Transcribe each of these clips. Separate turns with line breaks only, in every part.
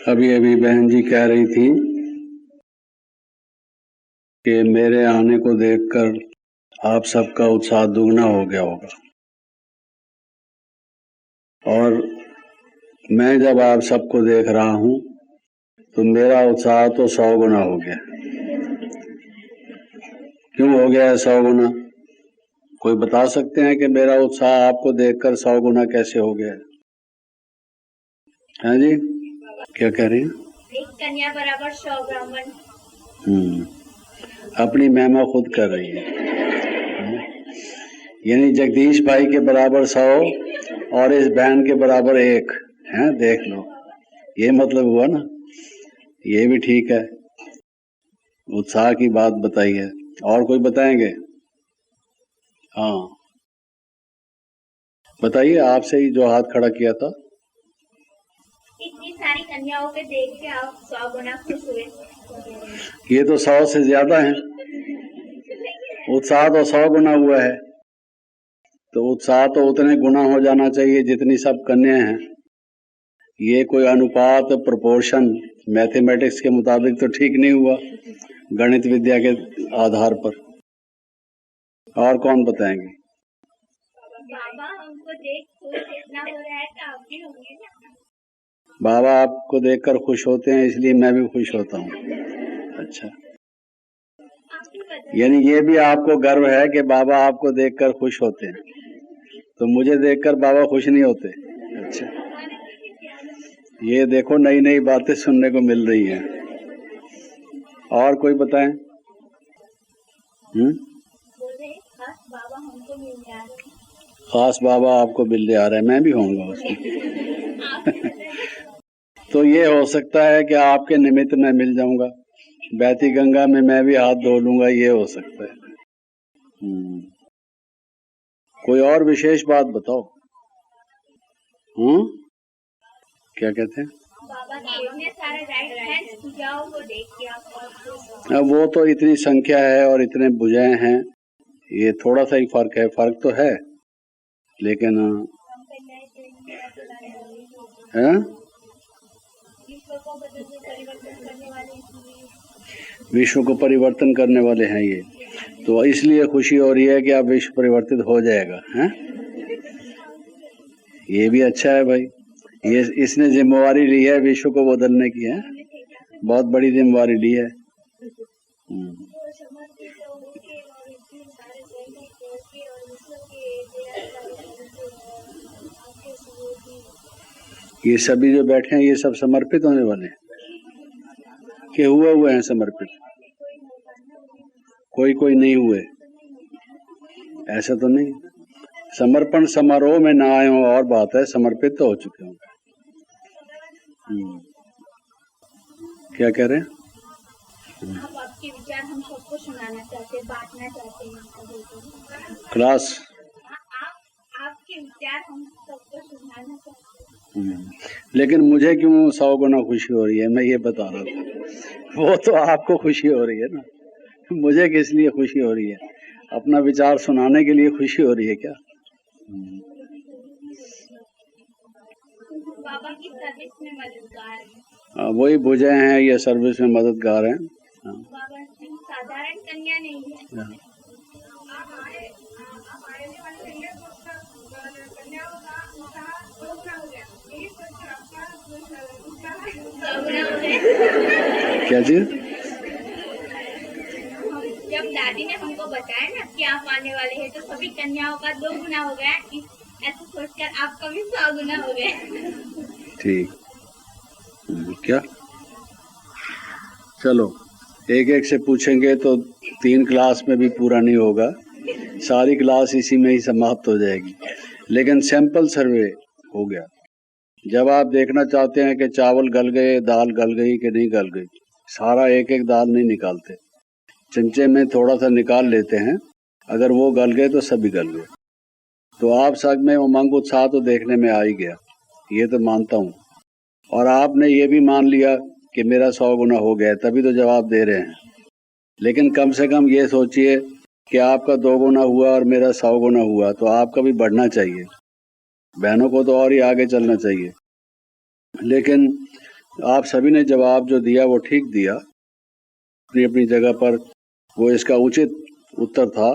अभी अभी बहन जी कह रही थी कि मेरे आने को देखकर आप सबका उत्साह दुगना हो गया होगा, और मैं जब आप सबको देख रहा हूं तो मेरा उत्साह तो 100 गुना हो गया। क्यों हो गया है 100 गुना? कोई बता सकते हैं कि मेरा उत्साह आपको देखकर 100 गुना कैसे हो गया? हाँ जी, क्या कह रही हैं?
एक कन्या बराबर 100 ब्राह्मण।
अपनी महिमा खुद कर रही है। यानी जगदीश भाई के बराबर 100 और इस बहन के बराबर 1 है। देख लो, ये मतलब हुआ ना। ये भी ठीक है, उत्साह की बात बताई है। और कोई बताएंगे? हाँ बताइए, आपसे ही जो हाथ खड़ा किया था।
इतनी सारी कन्याओं के देख के आप 100 गुना खुश हुए।
ये तो 100 से ज्यादा है। उत्साह तो 100 गुना हुआ है, तो उत्साह तो उतने गुना हो जाना चाहिए जितनी सब कन्या हैं। ये कोई अनुपात, प्रोपोर्शन मैथमेटिक्स के मुताबिक तो ठीक नहीं हुआ, गणित विद्या के आधार पर। और कौन बताएंगे?
बाबा हमको देख खुश इतना हो रहा है तो आप भी होंगे ना।
बाबा आपको देखकर खुश होते हैं, इसलिए मैं भी खुश होता हूँ। अच्छा, यानी ये भी आपको गर्व है कि बाबा आपको देखकर खुश होते हैं, तो मुझे देखकर बाबा खुश नहीं होते? अच्छा, ये देखो नई नई बातें सुनने को मिल रही हैं। और कोई बताएं?
खास बाबा हमको मिलने आ रहे हैं।
खास बाबा आपको मिलने आ रहे हैं, मैं भी होऊंगा उसमें। तो ये हो सकता है कि आपके निमित्त मैं मिल जाऊंगा, बहती गंगा में मैं भी हाथ धो लूंगा, ये हो सकता है। कोई और विशेष बात बताओ। क्या कहते हैं?
बाबा के इतने सारे राइट हैंड्स भुजाओं को देख के आप।
अब वो तो इतनी संख्या है और इतने भुजाएं हैं, ये थोड़ा सा ही फर्क है। फर्क तो है, लेकिन है विश्व को परिवर्तन करने वाले हैं ये, तो इसलिए खुशी हो रही है कि अब विश्व परिवर्तित हो जाएगा। हैं, ये भी अच्छा है भाई। ये इसने जिम्मेवारी ली है विश्व को बदलने की, है बहुत बड़ी जिम्मेवारी ली है। ये सभी जो बैठे हैं ये सब समर्पित होने वाले हैं कि हुए हैं समर्पित? कोई कोई नहीं हुए, ऐसा तो नहीं। समर्पण समारोह में ना आए हो और बात है, समर्पित तो हो चुके होंगे। क्या कह रहे हैं?
आप आपके विचार हम सबको सुनाना चाहते हैं, बांटना चाहते हैं
क्लास।
आपके विचार हम सबको सुनाना चाहते हैं।
लेकिन मुझे क्यों 100 गुना खुशी हो रही है, मैं ये बता रहा हूँ। वो तो आपको खुशी हो रही है ना, मुझे किस लिए खुशी हो रही है? अपना विचार सुनाने के लिए खुशी हो रही है क्या?
बाबा की सर्विस में मददगार है।
वही बुझे हैं, ये सर्विस में मददगार हैं।
बाबा साधारण कन्या नहीं है।
क्या चीज?
जब दादी ने हमको बताया ना कि आप आने वाले हैं, तो सभी कन्याओं का 2 गुना हो गया, ऐसे सोचकर आपका भी 100 गुना हो गया।
ठीक, क्या? चलो, एक एक से पूछेंगे तो 3 क्लास में भी पूरा नहीं होगा, सारी क्लास इसी में ही समाप्त हो जाएगी। लेकिन सैंपल सर्वे हो गया। जब आप देखना चाहते हैं कि चावल गल गए, दाल गल गई कि नहीं गल गई, सारा एक एक दाल नहीं निकालते, चमचे में थोड़ा सा निकाल लेते हैं। अगर वो गल गए तो सभी गल गए। तो आप सब में उमंग उत्साह तो देखने में आ ही गया, ये तो मानता हूँ। और आपने ये भी मान लिया कि मेरा 100 गुना हो गया, तभी तो जवाब दे रहे हैं। लेकिन कम से कम ये सोचिए कि आपका 2 गुना हुआ और मेरा 100 गुना हुआ, तो आपका भी बढ़ना चाहिए। बहनों को तो और ही आगे चलना चाहिए। लेकिन आप सभी ने जवाब जो दिया वो ठीक दिया, अपनी अपनी जगह पर वो इसका उचित उत्तर था।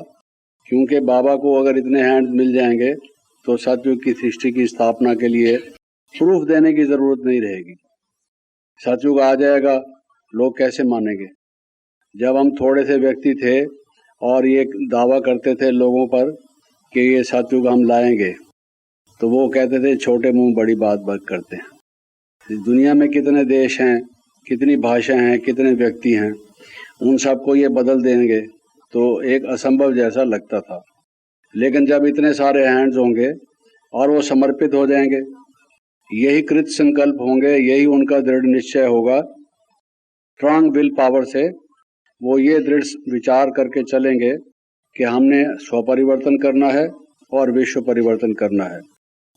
क्योंकि बाबा को अगर इतने हैंड मिल जाएंगे तो सतयुग की सृष्टि की स्थापना के लिए प्रूफ देने की जरूरत नहीं रहेगी। सतयुग आ जाएगा, लोग कैसे मानेंगे? जब हम थोड़े से व्यक्ति थे और ये दावा करते थे लोगों पर कि ये सतयुग हम लाएंगे, तो वो कहते थे छोटे मुंह बड़ी बात करते हैं। इस दुनिया में कितने देश हैं, कितनी भाषाएं हैं, कितने व्यक्ति हैं, उन सबको ये बदल देंगे तो एक असंभव जैसा लगता था। लेकिन जब इतने सारे हैंड्स होंगे और वो समर्पित हो जाएंगे, यही कृत संकल्प होंगे, यही उनका दृढ़ निश्चय होगा, स्ट्रांग विल पावर से वो ये दृढ़ विचार करके चलेंगे कि हमने स्वपरिवर्तन करना है और विश्व परिवर्तन करना है।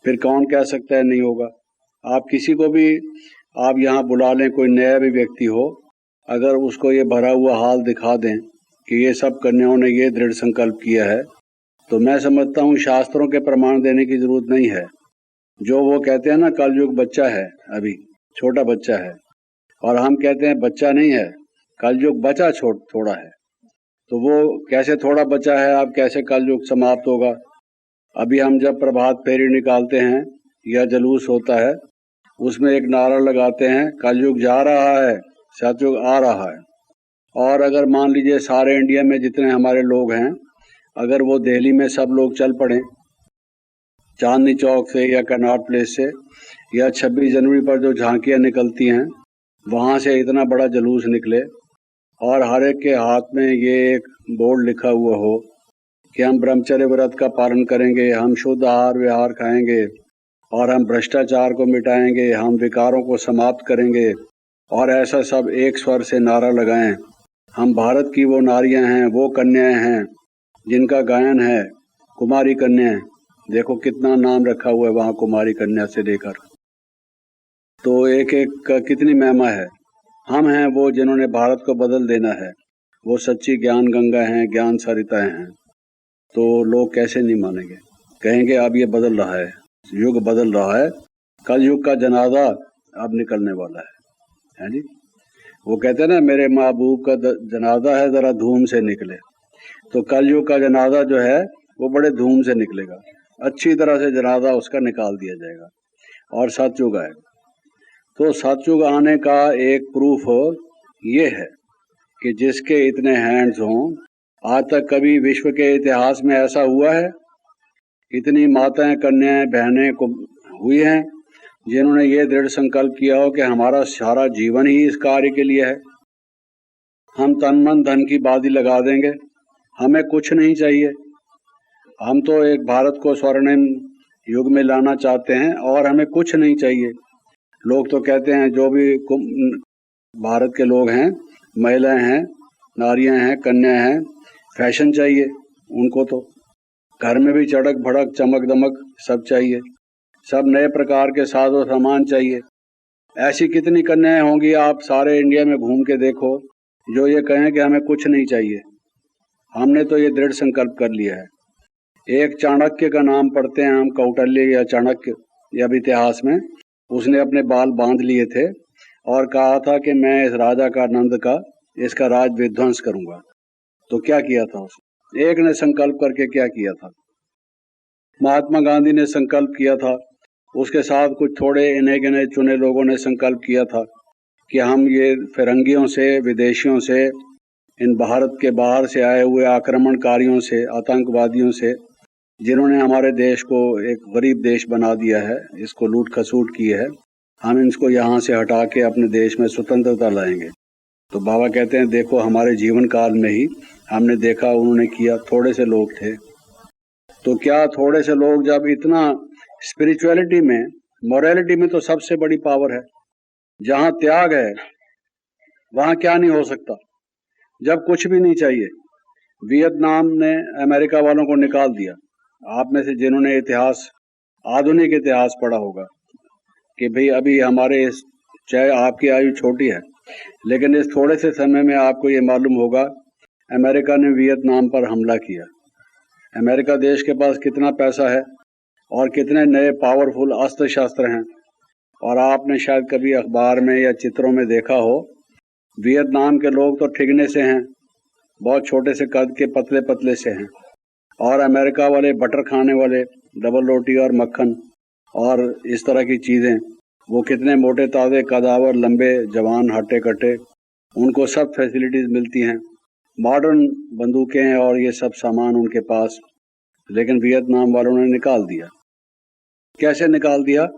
फिर कौन कह सकता है नहीं होगा? आप किसी को भी आप यहाँ बुला लें, कोई नया भी व्यक्ति हो, अगर उसको ये भरा हुआ हाल दिखा दें कि ये सब कन्याओं ने ये दृढ़ संकल्प किया है, तो मैं समझता हूँ शास्त्रों के प्रमाण देने की जरूरत नहीं है। जो वो कहते हैं ना, कलयुग बच्चा है, अभी छोटा बच्चा है, और हम कहते हैं बच्चा नहीं है, कलयुग बचा थोड़ा है। तो वो कैसे थोड़ा बच्चा है, अब कैसे कलयुग समाप्त होगा? अभी हम जब प्रभात फेरी निकालते हैं या जुलूस होता है, उसमें एक नारा लगाते हैं, कलयुग जा रहा है, सतयुग आ रहा है। और अगर मान लीजिए सारे इंडिया में जितने हमारे लोग हैं, अगर वो दिल्ली में सब लोग चल पड़े चांदनी चौक से या कनॉट प्लेस से, या 26 जनवरी पर जो झांकियाँ निकलती हैं वहाँ से इतना बड़ा जुलूस निकले और हर एक के हाथ में ये एक बोर्ड लिखा हुआ हो कि हम ब्रह्मचर्य व्रत का पालन करेंगे, हम शुद्ध आहार विहार खाएंगे और हम भ्रष्टाचार को मिटाएंगे, हम विकारों को समाप्त करेंगे, और ऐसा सब एक स्वर से नारा लगाएं। हम भारत की वो नारियां हैं, वो कन्याएं हैं जिनका गायन है कुमारी कन्याएं। देखो कितना नाम रखा हुआ है वहाँ कुमारी कन्या से लेकर, तो एक एक का कितनी महिमा है। हम हैं वो जिन्होंने भारत को बदल देना है, वो सच्ची ज्ञान गंगा हैं, ज्ञान सरिताएं हैं। तो लोग कैसे नहीं मानेंगे? कहेंगे अब ये बदल रहा है, युग बदल रहा है, कल युग का जनाजा अब निकलने वाला है जी। वो कहते हैं ना, मेरे महबूब का जनाजा है, जरा धूम से निकले। तो कल युग का जनाजा जो है वो बड़े धूम से निकलेगा, अच्छी तरह से जनाजा उसका निकाल दिया जाएगा और सतयुग आएगा। तो सतयुग आने का एक प्रूफ ये है कि जिसके इतने हैंड्स हों, आज तक कभी विश्व के इतिहास में ऐसा हुआ है? इतनी माताएं, कन्याएं, बहनें को हुई हैं जिन्होंने ये दृढ़ संकल्प किया हो कि हमारा सारा जीवन ही इस कार्य के लिए है, हम तन मन धन की बाजी लगा देंगे, हमें कुछ नहीं चाहिए, हम तो एक भारत को स्वर्णिम युग में लाना चाहते हैं और हमें कुछ नहीं चाहिए। लोग तो कहते हैं जो भी भारत के लोग हैं, महिलाएं हैं, नारियां हैं, कन्याएं हैं, फैशन चाहिए उनको, तो घर में भी चड़क भड़क चमक दमक सब चाहिए, सब नए प्रकार के साजो सामान चाहिए। ऐसी कितनी कन्याएं होंगी, आप सारे इंडिया में घूम के देखो, जो ये कहें कि हमें कुछ नहीं चाहिए। हमने तो ये दृढ़ संकल्प कर लिया है। एक चाणक्य का नाम पढ़ते हैं हम, कौटिल्य या चाणक्य, अब इतिहास में उसने अपने बाल बांध लिए थे और कहा था कि मैं इस राजा का, नंद का, इसका राज विध्वंस करूंगा। तो क्या किया था उसने? एक ने संकल्प करके क्या किया था? महात्मा गांधी ने संकल्प किया था, उसके साथ कुछ थोड़े इन्हें गिने चुने लोगों ने संकल्प किया था कि हम ये फिरंगियों से, विदेशियों से, इन भारत के बाहर से आए हुए आक्रमणकारियों से, आतंकवादियों से, जिन्होंने हमारे देश को एक गरीब देश बना दिया है, इसको लूट खसूट की है, हम इसको यहाँ से हटा के अपने देश में स्वतंत्रता लाएंगे। तो बाबा कहते हैं देखो हमारे जीवन काल में ही हमने देखा, उन्होंने किया। थोड़े से लोग थे, तो क्या थोड़े से लोग जब इतना स्पिरिचुअलिटी में, मोरालिटी में तो सबसे बड़ी पावर है, जहाँ त्याग है वहाँ क्या नहीं हो सकता, जब कुछ भी नहीं चाहिए। वियतनाम ने अमेरिका वालों को निकाल दिया। आप में से जिन्होंने इतिहास, आधुनिक इतिहास पढ़ा होगा कि भाई अभी हमारे, चाहे आपकी आयु छोटी है, लेकिन इस थोड़े से समय में आपको ये मालूम होगा अमेरिका ने वियतनाम पर हमला किया। अमेरिका देश के पास कितना पैसा है और कितने नए पावरफुल अस्त्र शस्त्र हैं, और आपने शायद कभी अखबार में या चित्रों में देखा हो, वियतनाम के लोग तो ठिगने से हैं, बहुत छोटे से कद के पतले पतले से हैं, और अमेरिका वाले बटर खाने वाले, डबल रोटी और मक्खन और इस तरह की चीज़ें, वो कितने मोटे ताज़े कदावर, लंबे जवान, हट्टे कट्टे, उनको सब फैसिलिटीज़ मिलती हैं, मॉडर्न बंदूकें और ये सब सामान उनके पास। लेकिन वियतनाम वालों ने निकाल दिया। कैसे निकाल दिया?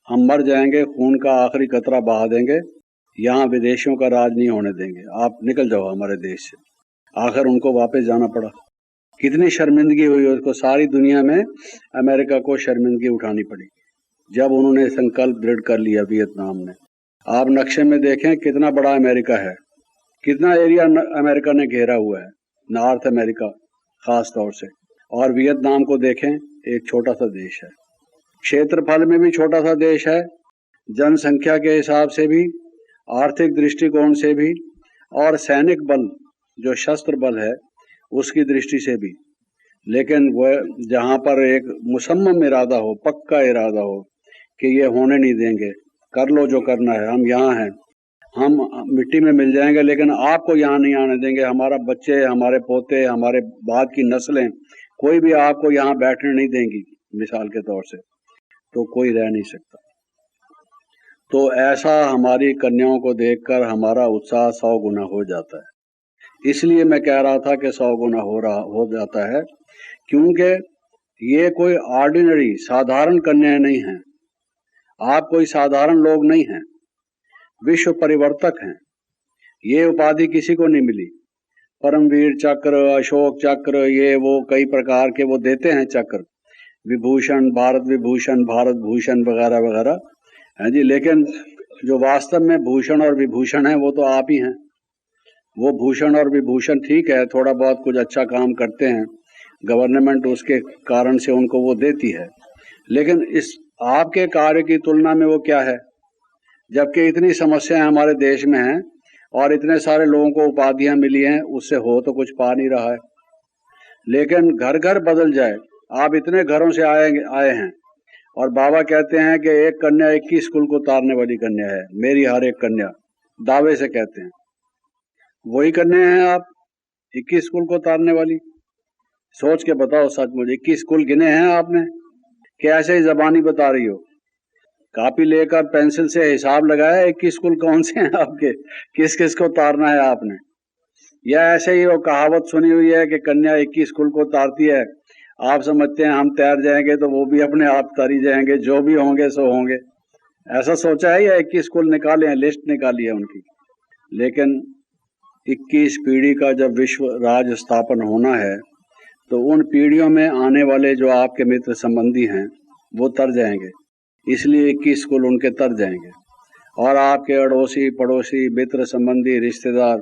हम मर जाएंगे, खून का आखिरी कतरा बहा देंगे, यहाँ विदेशियों का राज नहीं होने देंगे, आप निकल जाओ हमारे देश से। आखिर उनको वापस जाना पड़ा। कितनी शर्मिंदगी हुई उसको, सारी दुनिया में अमेरिका को शर्मिंदगी उठानी पड़ी जब उन्होंने संकल्प दृढ़ कर लिया वियतनाम ने। आप नक्शे में देखें कितना बड़ा अमेरिका है, कितना एरिया अमेरिका ने घेरा हुआ है, नॉर्थ अमेरिका खास तौर से, और वियतनाम को देखें, एक छोटा सा देश है, क्षेत्रफल में भी छोटा सा देश है, जनसंख्या के हिसाब से भी, आर्थिक दृष्टिकोण से भी, और सैनिक बल जो शस्त्र बल है उसकी दृष्टि से भी। लेकिन वह जहाँ पर एक मुसम्मम इरादा हो, पक्का इरादा हो कि ये होने नहीं देंगे, कर लो जो करना है, हम यहाँ हैं, हम मिट्टी में मिल जाएंगे लेकिन आपको यहाँ नहीं आने देंगे, हमारा बच्चे, हमारे पोते, हमारे बाद की नस्लें, कोई भी आपको यहाँ बैठने नहीं देंगी, मिसाल के तौर से, तो कोई रह नहीं सकता। तो ऐसा हमारी कन्याओं को देखकर हमारा उत्साह 100 गुना हो जाता है। इसलिए मैं कह रहा था कि 100 गुना हो जाता है, क्योंकि ये कोई ऑर्डिनरी साधारण कन्याएं नहीं हैं, आप कोई साधारण लोग नहीं हैं, विश्व परिवर्तक हैं। ये उपाधि किसी को नहीं मिली, परमवीर चक्र, अशोक चक्र, ये वो कई प्रकार के वो देते हैं चक्र, विभूषण, भारत विभूषण, भारत भूषण वगैरह वगैरह है जी। लेकिन जो वास्तव में भूषण और विभूषण है वो तो आप ही हैं। वो भूषण और विभूषण ठीक है, थोड़ा बहुत कुछ अच्छा काम करते हैं, गवर्नमेंट उसके कारण से उनको वो देती है, लेकिन इस आपके कार्य की तुलना में वो क्या है? जबकि इतनी समस्याएं हमारे देश में हैं और इतने सारे लोगों को उपाधियां मिली हैं, उससे हो तो कुछ पा नहीं रहा है। लेकिन घर घर बदल जाए, आप इतने घरों से आए हैं और बाबा कहते हैं कि एक कन्या 21 कुल को तारने वाली कन्या है, मेरी हर एक कन्या, दावे से कहते हैं। वही कन्या हैं आप, 21 कुल को तारने वाली? सोच के बताओ सच मुझे, 21 कुल गिने हैं आपने कि ऐसे ही जबानी बता रही हो? कापी लेकर पेंसिल से हिसाब लगाया 21 कुल कौन से हैं आपके, किस किस को तारना है आपने? या ऐसे ही वो कहावत सुनी हुई है कि कन्या 21 कुल को तारती है, आप समझते हैं हम तैर जाएंगे तो वो भी अपने आप तारी जाएंगे, जो भी होंगे सो होंगे, ऐसा सोचा है? या 21 कुल निकाले हैं, लिस्ट निकाली है उनकी? लेकिन 21 पीढ़ी का जब विश्व राज स्थापन होना है तो उन पीढ़ियों में आने वाले जो आपके मित्र संबंधी हैं वो तर जाएंगे, इसलिए 21 कुल उनके तर जाएंगे। और आपके अड़ोसी पड़ोसी मित्र संबंधी रिश्तेदार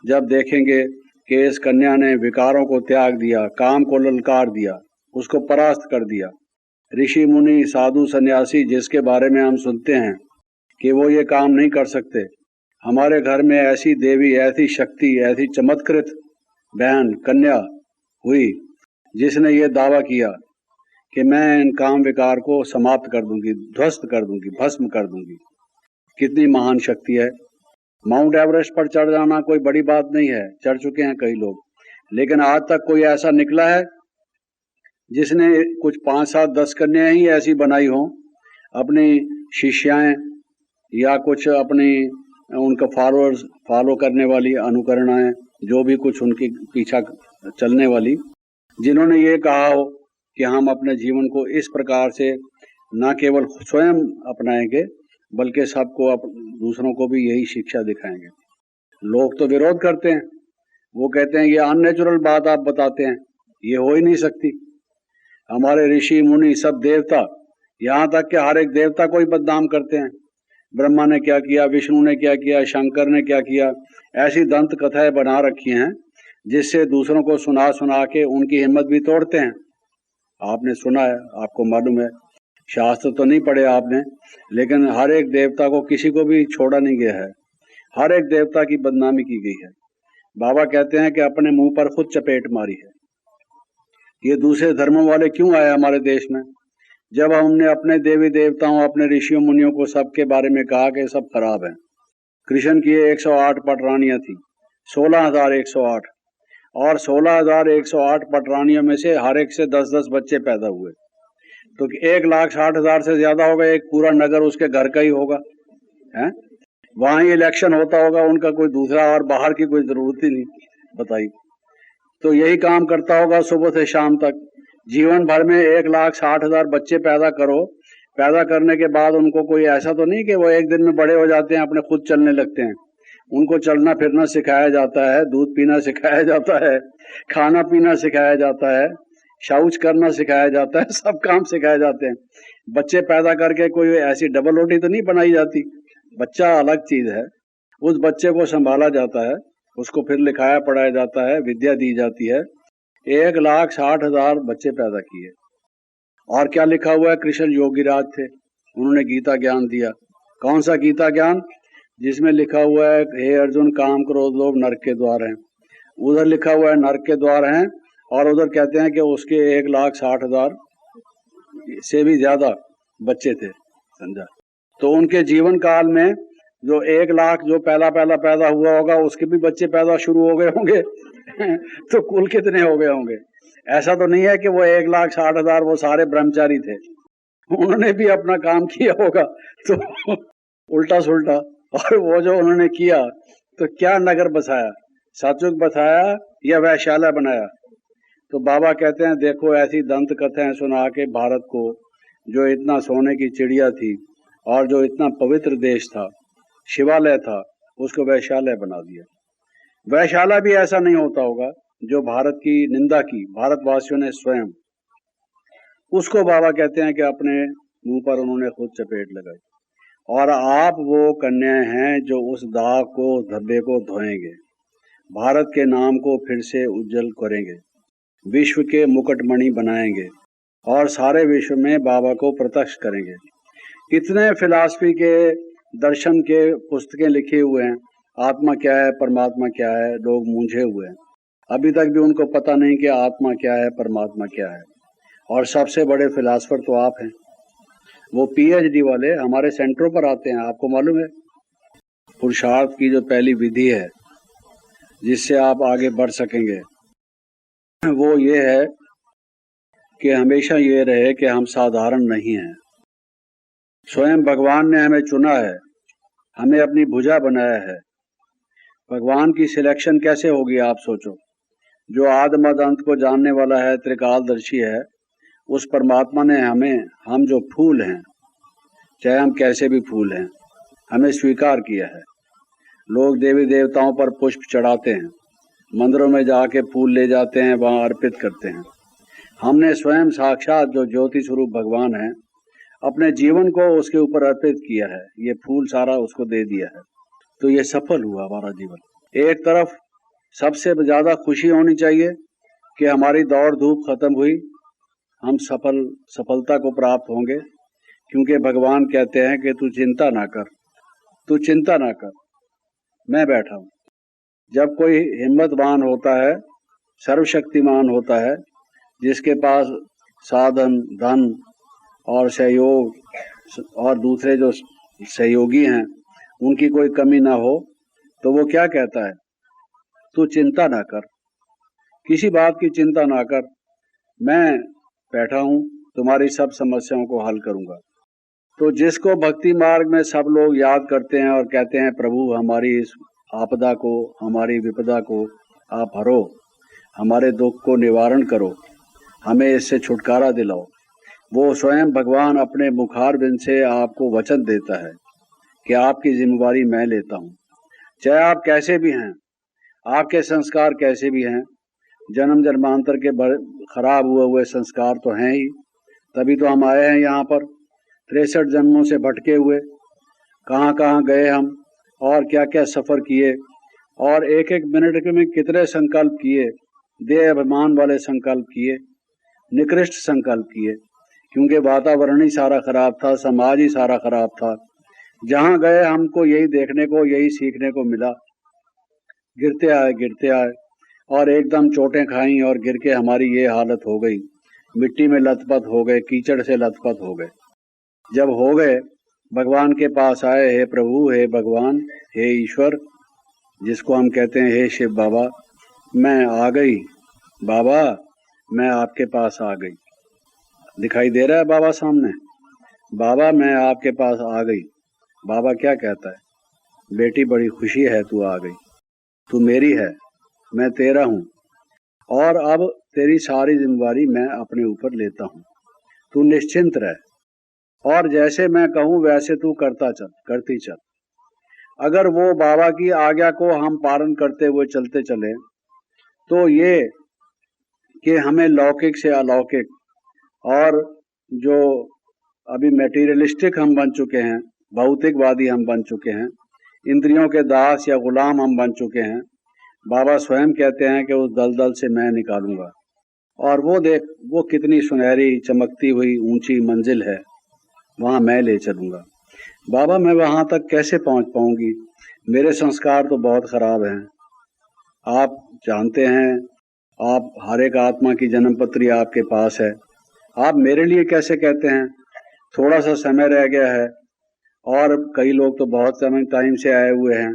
जब देखेंगे कि इस कन्या ने विकारों को त्याग दिया, काम को ललकार दिया, उसको परास्त कर दिया, ऋषि मुनि साधु सन्यासी जिसके बारे में हम सुनते हैं कि वो ये काम नहीं कर सकते, हमारे घर में ऐसी देवी, ऐसी शक्ति, ऐसी चमत्कृत बहन कन्या हुई जिसने ये दावा किया कि मैं इन काम विकार को समाप्त कर दूंगी, ध्वस्त कर दूंगी, भस्म कर दूंगी। कितनी महान शक्ति है। माउंट एवरेस्ट पर चढ़ जाना कोई बड़ी बात नहीं है, चढ़ चुके हैं कई लोग, लेकिन आज तक कोई ऐसा निकला है जिसने कुछ 5, 7, 10 कन्याएं ही ऐसी बनाई हों, अपनी शिष्याएं या कुछ अपनी उनका फॉलो करने वाली, अनुकरणाएं, जो भी कुछ उनकी पीछा चलने वाली, जिन्होंने ये कहा हो कि हम अपने जीवन को इस प्रकार से न केवल स्वयं अपनाएंगे बल्कि सबको, दूसरों को भी यही शिक्षा दिखाएंगे। लोग तो विरोध करते हैं, वो कहते हैं ये अननेचुरल बात आप बताते हैं, ये हो ही नहीं सकती। हमारे ऋषि मुनि सब देवता, यहाँ तक कि हर एक देवता को ही बदनाम करते हैं, ब्रह्मा ने क्या किया, विष्णु ने क्या किया, शंकर ने क्या किया, ऐसी दंत कथाएं बना रखी हैं जिससे दूसरों को सुना सुना के उनकी हिम्मत भी तोड़ते हैं। आपने सुना है, आपको मालूम है, शास्त्र तो नहीं पढ़े आपने, लेकिन हर एक देवता को किसी को भी छोड़ा नहीं गया है, हर एक देवता की बदनामी की गई है। बाबा कहते हैं कि अपने मुंह पर खुद चपेट मारी है। ये दूसरे धर्मों वाले क्यों आए हमारे देश में? जब हमने अपने देवी देवताओं, अपने ऋषियों मुनियों को सबके बारे में कहा कि सब खराब हैं। कृष्ण की 108 पटरानियां थी, 16,108, और 16,108 पटरानियों में से हर एक से 10-10 बच्चे पैदा हुए, तो 1,60,000 से ज्यादा होगा, एक पूरा नगर उसके घर का ही होगा, है? वहां ही इलेक्शन होता होगा उनका, कोई दूसरा और बाहर की कोई जरूरत ही नहीं, बताइए। तो यही काम करता होगा सुबह से शाम तक, जीवन भर में 1,60,000 बच्चे पैदा करो। पैदा करने के बाद उनको कोई ऐसा तो नहीं कि वो एक दिन में बड़े हो जाते हैं, अपने खुद चलने लगते हैं। उनको चलना फिरना सिखाया जाता है, दूध पीना सिखाया जाता है, खाना पीना सिखाया जाता है, शौच करना सिखाया जाता है, सब काम सिखाए जाते हैं। बच्चे पैदा करके कोई ऐसी डबल रोटी तो नहीं बनाई जाती, बच्चा अलग चीज है। उस बच्चे को संभाला जाता है, उसको फिर लिखाया पढ़ाया जाता है, विद्या दी जाती है। 1,60,000 बच्चे पैदा किए। और क्या लिखा हुआ है? कृष्ण योगीराज थे, उन्होंने गीता ज्ञान दिया। कौन सा गीता ज्ञान? जिसमें लिखा हुआ है, हे अर्जुन, काम क्रोध लोभ नरक के द्वार हैं। उधर लिखा हुआ है नरक के द्वार हैं, और उधर कहते हैं कि उसके 1,60,000 से भी ज्यादा बच्चे थे, समझा? तो उनके जीवन काल में जो 1 लाख जो पहला पैदा हुआ होगा, उसके भी बच्चे पैदा शुरू हो गए होंगे तो कुल कितने हो गए होंगे? ऐसा तो नहीं है कि वो 1,60,000 वो सारे ब्रह्मचारी थे, उन्होंने भी अपना काम किया होगा। तो उल्टा सुल्टा, और वो जो उन्होंने किया, तो क्या नगर बसाया, सतयुग बसाया या वैशाला बनाया? तो बाबा कहते हैं, देखो ऐसी दंत कथाएं सुना के भारत को, जो इतना सोने की चिड़िया थी और जो इतना पवित्र देश था, शिवालय था, उसको वैशालय बना दिया। वैशाला भी ऐसा नहीं होता होगा जो भारत की निंदा की भारतवासियों ने स्वयं, उसको बाबा कहते हैं कि अपने मुंह पर उन्होंने खुद चपेट लगाई। और आप वो कन्याएं हैं जो उस दाग को, धब्बे को धोएंगे, भारत के नाम को फिर से उज्जवल करेंगे, विश्व के मुकुटमणि बनाएंगे और सारे विश्व में बाबा को प्रत्यक्ष करेंगे। कितने फिलॉसफी के, दर्शन के पुस्तकें लिखे हुए हैं, आत्मा क्या है, परमात्मा क्या है, लोग मूंझे हुए हैं। अभी तक भी उनको पता नहीं कि आत्मा क्या है, परमात्मा क्या है। और सबसे बड़े फिलॉसफर तो आप हैं। वो पीएचडी वाले हमारे सेंटरों पर आते हैं, आपको मालूम है? पुरुषार्थ की जो पहली विधि है जिससे आप आगे बढ़ सकेंगे, वो ये है कि हमेशा ये रहे कि हम साधारण नहीं हैं। स्वयं भगवान ने हमें चुना है, हमें अपनी भुजा बनाया है। भगवान की सिलेक्शन कैसे होगी, आप सोचो। जो आदि मध्य अंत को जानने वाला है, त्रिकालदर्शी है, उस परमात्मा ने हमें, हम जो फूल हैं, चाहे हम कैसे भी फूल हैं, हमें स्वीकार किया है। लोग देवी देवताओं पर पुष्प चढ़ाते हैं, मंदिरों में जाके फूल ले जाते हैं, वहां अर्पित करते हैं। हमने स्वयं साक्षात जो ज्योति स्वरूप भगवान है, अपने जीवन को उसके ऊपर अर्पित किया है, ये फूल सारा उसको दे दिया है। तो ये सफल हुआ हमारा जीवन। एक तरफ सबसे ज्यादा खुशी होनी चाहिए कि हमारी दौड़ धूप खत्म हुई, हम सफलता को प्राप्त होंगे, क्योंकि भगवान कहते हैं कि तू चिंता ना कर, तू चिंता ना कर, मैं बैठा हूं। जब कोई हिम्मतवान होता है, सर्वशक्तिमान होता है, जिसके पास साधन, धन और सहयोग और दूसरे जो सहयोगी हैं उनकी कोई कमी ना हो, तो वो क्या कहता है? तू चिंता ना कर, किसी बात की चिंता ना कर, मैं बैठा हूं, तुम्हारी सब समस्याओं को हल करूंगा। तो जिसको भक्ति मार्ग में सब लोग याद करते हैं और कहते हैं, प्रभु हमारी इस आपदा को, हमारी विपदा को आप हरो, हमारे दुख को निवारण करो, हमें इससे छुटकारा दिलाओ, वो स्वयं भगवान अपने मुखारबिंद से आपको वचन देता है कि आपकी जिम्मेवारी मैं लेता हूं। चाहे आप कैसे भी हैं, आपके संस्कार कैसे भी हैं, जन्म जन्मांतर के खराब हुए संस्कार तो हैं ही, तभी तो हम आए हैं यहाँ पर। 63 जन्मों से भटके हुए, कहाँ कहाँ गए हम, और क्या क्या सफर किए, और एक एक मिनट में कितने संकल्प किए, देह अभिमान वाले संकल्प किए, निकृष्ट संकल्प किए, क्योंकि वातावरण ही सारा खराब था, समाज ही सारा खराब था। जहाँ गए हमको यही देखने को, यही सीखने को मिला। गिरते आए, और एकदम चोटें खाई और गिर के हमारी ये हालत हो गई मिट्टी में लथपथ हो गए, कीचड़ से लथपथ हो गए। जब हो गए, भगवान के पास आए, हे प्रभु, हे भगवान, हे ईश्वर, जिसको हम कहते हैं हे शिव बाबा, मैं आ गई बाबा, मैं आपके पास आ गई। दिखाई दे रहा है बाबा सामने? बाबा मैं आपके पास आ गई। बाबा क्या कहता है? बेटी बड़ी खुशी है तू आ गई, तू मेरी है, मैं तेरा हूँ, और अब तेरी सारी जिम्मेवारी मैं अपने ऊपर लेता हूँ, तू निश्चिंत रह, और जैसे मैं कहूँ वैसे तू करता चल, करती चल। अगर वो बाबा की आज्ञा को हम पालन करते हुए चलते चले तो ये कि हमें लौकिक से अलौकिक, और जो अभी मेटीरियलिस्टिक हम बन चुके हैं, भौतिकवादी हम बन चुके हैं, इंद्रियों के दास या गुलाम हम बन चुके हैं, बाबा स्वयं कहते हैं कि उस दलदल से मैं निकालूंगा, और वो देख, वो कितनी सुनहरी चमकती हुई ऊंची मंजिल है, वहां मैं ले चलूंगा। बाबा मैं वहां तक कैसे पहुंच पाऊंगी? मेरे संस्कार तो बहुत खराब हैं। आप जानते हैं, आप हर एक आत्मा की जन्म पत्री आपके पास है, आप मेरे लिए कैसे कहते हैं थोड़ा सा समय रह गया है, और कई लोग तो बहुत समय टाइम से आए हुए हैं,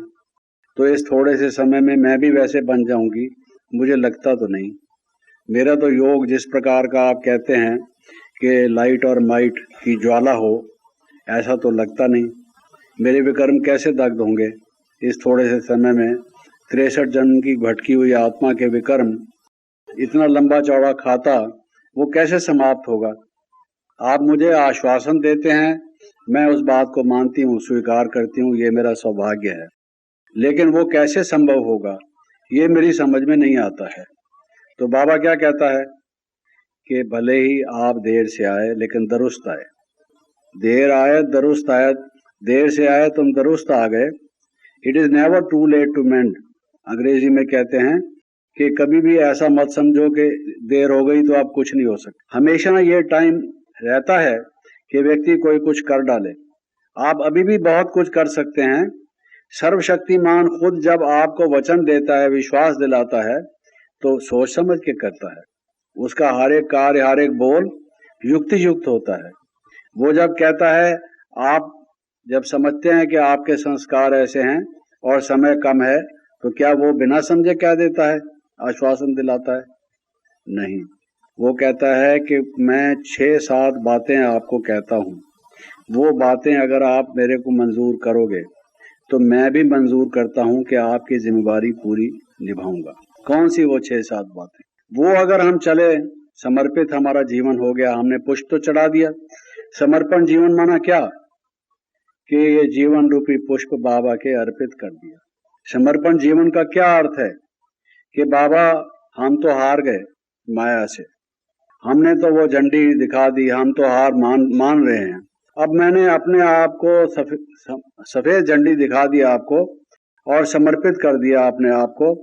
तो इस थोड़े से समय में मैं भी वैसे बन जाऊंगी? मुझे लगता तो नहीं। मेरा तो योग जिस प्रकार का आप कहते हैं कि लाइट और माइट की ज्वाला हो, ऐसा तो लगता नहीं। मेरे विकर्म कैसे दग्ध होंगे इस थोड़े से समय में? 63 जन्म की भटकी हुई आत्मा के विकर्म इतना लंबा चौड़ा खाता, वो कैसे समाप्त होगा? आप मुझे आश्वासन देते हैं, मैं उस बात को मानती हूँ, स्वीकार करती हूँ, ये मेरा सौभाग्य है, लेकिन वो कैसे संभव होगा ये मेरी समझ में नहीं आता है। तो बाबा क्या कहता है कि भले ही आप देर से आए लेकिन दुरुस्त आए। देर आए दुरुस्त आए, देर से आए तुम दुरुस्त आ गए। It is never too late to mend. अंग्रेजी में कहते हैं कि कभी भी ऐसा मत समझो कि देर हो गई तो अब कुछ नहीं हो सकता। हमेशा ये टाइम रहता है कि व्यक्ति कोई कुछ कर डाले। आप अभी भी बहुत कुछ कर सकते हैं। सर्वशक्तिमान खुद जब आपको वचन देता है, विश्वास दिलाता है, तो सोच समझ के करता है। उसका हर एक कार्य, हर एक बोल युक्ति युक्त होता है। वो जब कहता है, आप जब समझते हैं कि आपके संस्कार ऐसे हैं और समय कम है, तो क्या वो बिना समझे कह देता है, आश्वासन दिलाता है? नहीं, वो कहता है कि मैं 6-7 बातें आपको कहता हूँ, वो बातें अगर आप मेरे को मंजूर करोगे तो मैं भी मंजूर करता हूँ कि आपकी जिम्मेवारी पूरी निभाऊंगा। कौन सी वो 6-7 बातें? वो अगर हम चले, समर्पित हमारा जीवन हो गया, हमने पुष्प तो चढ़ा दिया। समर्पण जीवन माना क्या? कि ये जीवन रूपी पुष्प बाबा के अर्पित कर दिया। समर्पण जीवन का क्या अर्थ है? कि बाबा हम तो हार गए माया से, हमने तो वो झंडी दिखा दी, हम तो हार मान रहे हैं। अब मैंने अपने आप को सफेद झंडी दिखा दी आपको, और समर्पित कर दिया अपने आप को।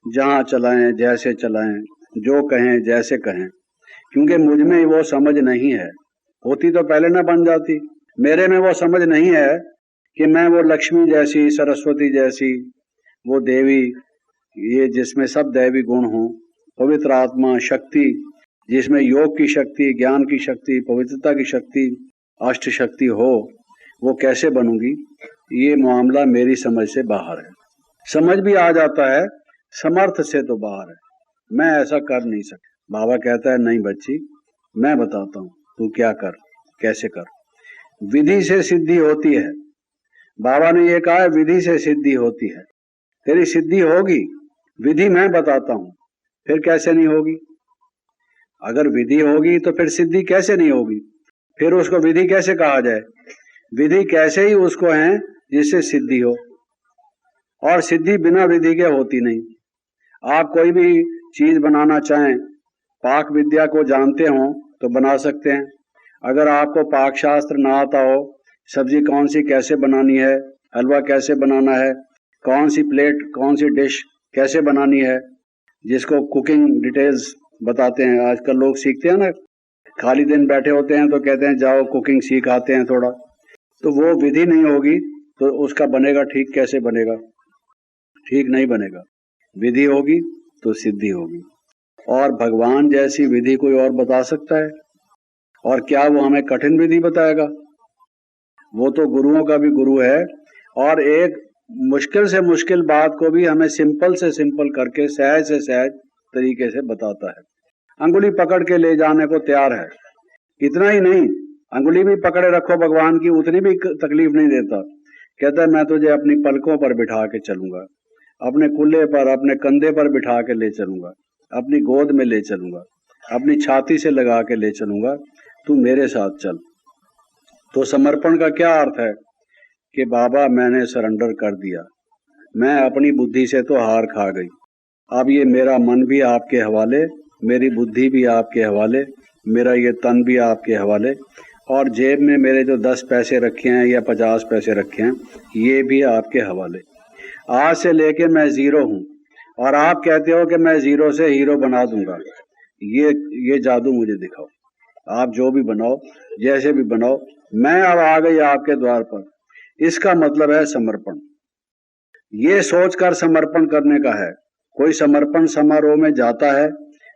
जहां चलाएं, जैसे चलाएं, जो कहें, जैसे कहें, क्योंकि मुझ में वो समझ नहीं है। होती तो पहले ना बन जाती। मेरे में वो समझ नहीं है कि मैं वो लक्ष्मी जैसी, सरस्वती जैसी, वो देवी, ये जिसमें सब दैवी गुण हों, पवित्र आत्मा, शक्ति, जिसमें योग की शक्ति, ज्ञान की शक्ति, पवित्रता की शक्ति, अष्ट शक्ति हो, वो कैसे बनूंगी? ये मामला मेरी समझ से बाहर है। समझ भी आ जाता है, समर्थ से तो बाहर है। मैं ऐसा कर नहीं सकता। बाबा कहता है, नहीं बच्ची, मैं बताता हूँ, तू क्या कर, कैसे कर। विधि से सिद्धि होती है। बाबा ने ये कहा है, विधि से सिद्धि होती है। तेरी सिद्धि होगी, विधि मैं बताता हूं, फिर कैसे नहीं होगी? अगर विधि होगी तो फिर सिद्धि कैसे नहीं होगी? फिर उसको विधि कैसे कहा जाए? विधि कैसे ही उसको है जिससे सिद्धि हो, और सिद्धि बिना विधि के होती नहीं। आप कोई भी चीज बनाना चाहें, पाक विद्या को जानते हो तो बना सकते हैं। अगर आपको पाक शास्त्र ना आता हो, सब्जी कौन सी कैसे बनानी है, हलवा कैसे बनाना है, कौन सी प्लेट, कौन सी डिश कैसे बनानी है, जिसको कुकिंग डिटेल्स बताते हैं। आजकल लोग सीखते हैं ना, खाली दिन बैठे होते हैं तो कहते हैं जाओ कुकिंग सीख आते हैं थोड़ा। तो वो विधि नहीं होगी तो उसका बनेगा ठीक कैसे बनेगा? ठीक नहीं बनेगा। विधि होगी तो सिद्धि होगी। और भगवान जैसी विधि कोई और बता सकता है? और क्या वो हमें कठिन विधि बताएगा? वो तो गुरुओं का भी गुरु है, और एक मुश्किल से मुश्किल बात को भी हमें सिंपल से सिंपल करके सहज से सहज तरीके से बताता है। अंगुली पकड़ के ले जाने को तैयार है। इतना ही नहीं, अंगुली भी पकड़े रखो भगवान की, उतनी भी तकलीफ नहीं देता। कहता है मैं तुझे अपनी पलकों पर बिठा के चलूंगा, अपने कुल्ले पर, अपने कंधे पर बिठा के ले चलूंगा, अपनी गोद में ले चलूंगा, अपनी छाती से लगा के ले चलूंगा, तू मेरे साथ चल। तो समर्पण का क्या अर्थ है कि बाबा मैंने सरेंडर कर दिया, मैं अपनी बुद्धि से तो हार खा गई, अब ये मेरा मन भी आपके हवाले, मेरी बुद्धि भी आपके हवाले, मेरा ये तन भी आपके हवाले, और जेब में मेरे जो 10 पैसे रखे हैं या 50 पैसे रखे हैं ये भी आपके हवाले। आज से लेके मैं जीरो हूँ, और आप कहते हो कि मैं जीरो से हीरो बना दूंगा। ये जादू मुझे दिखाओ, आप जो भी बनाओ, जैसे भी बनाओ, मैं अब आ गई आपके द्वार पर। इसका मतलब है समर्पण। ये सोचकर समर्पण करने का है। कोई समर्पण समारोह में जाता है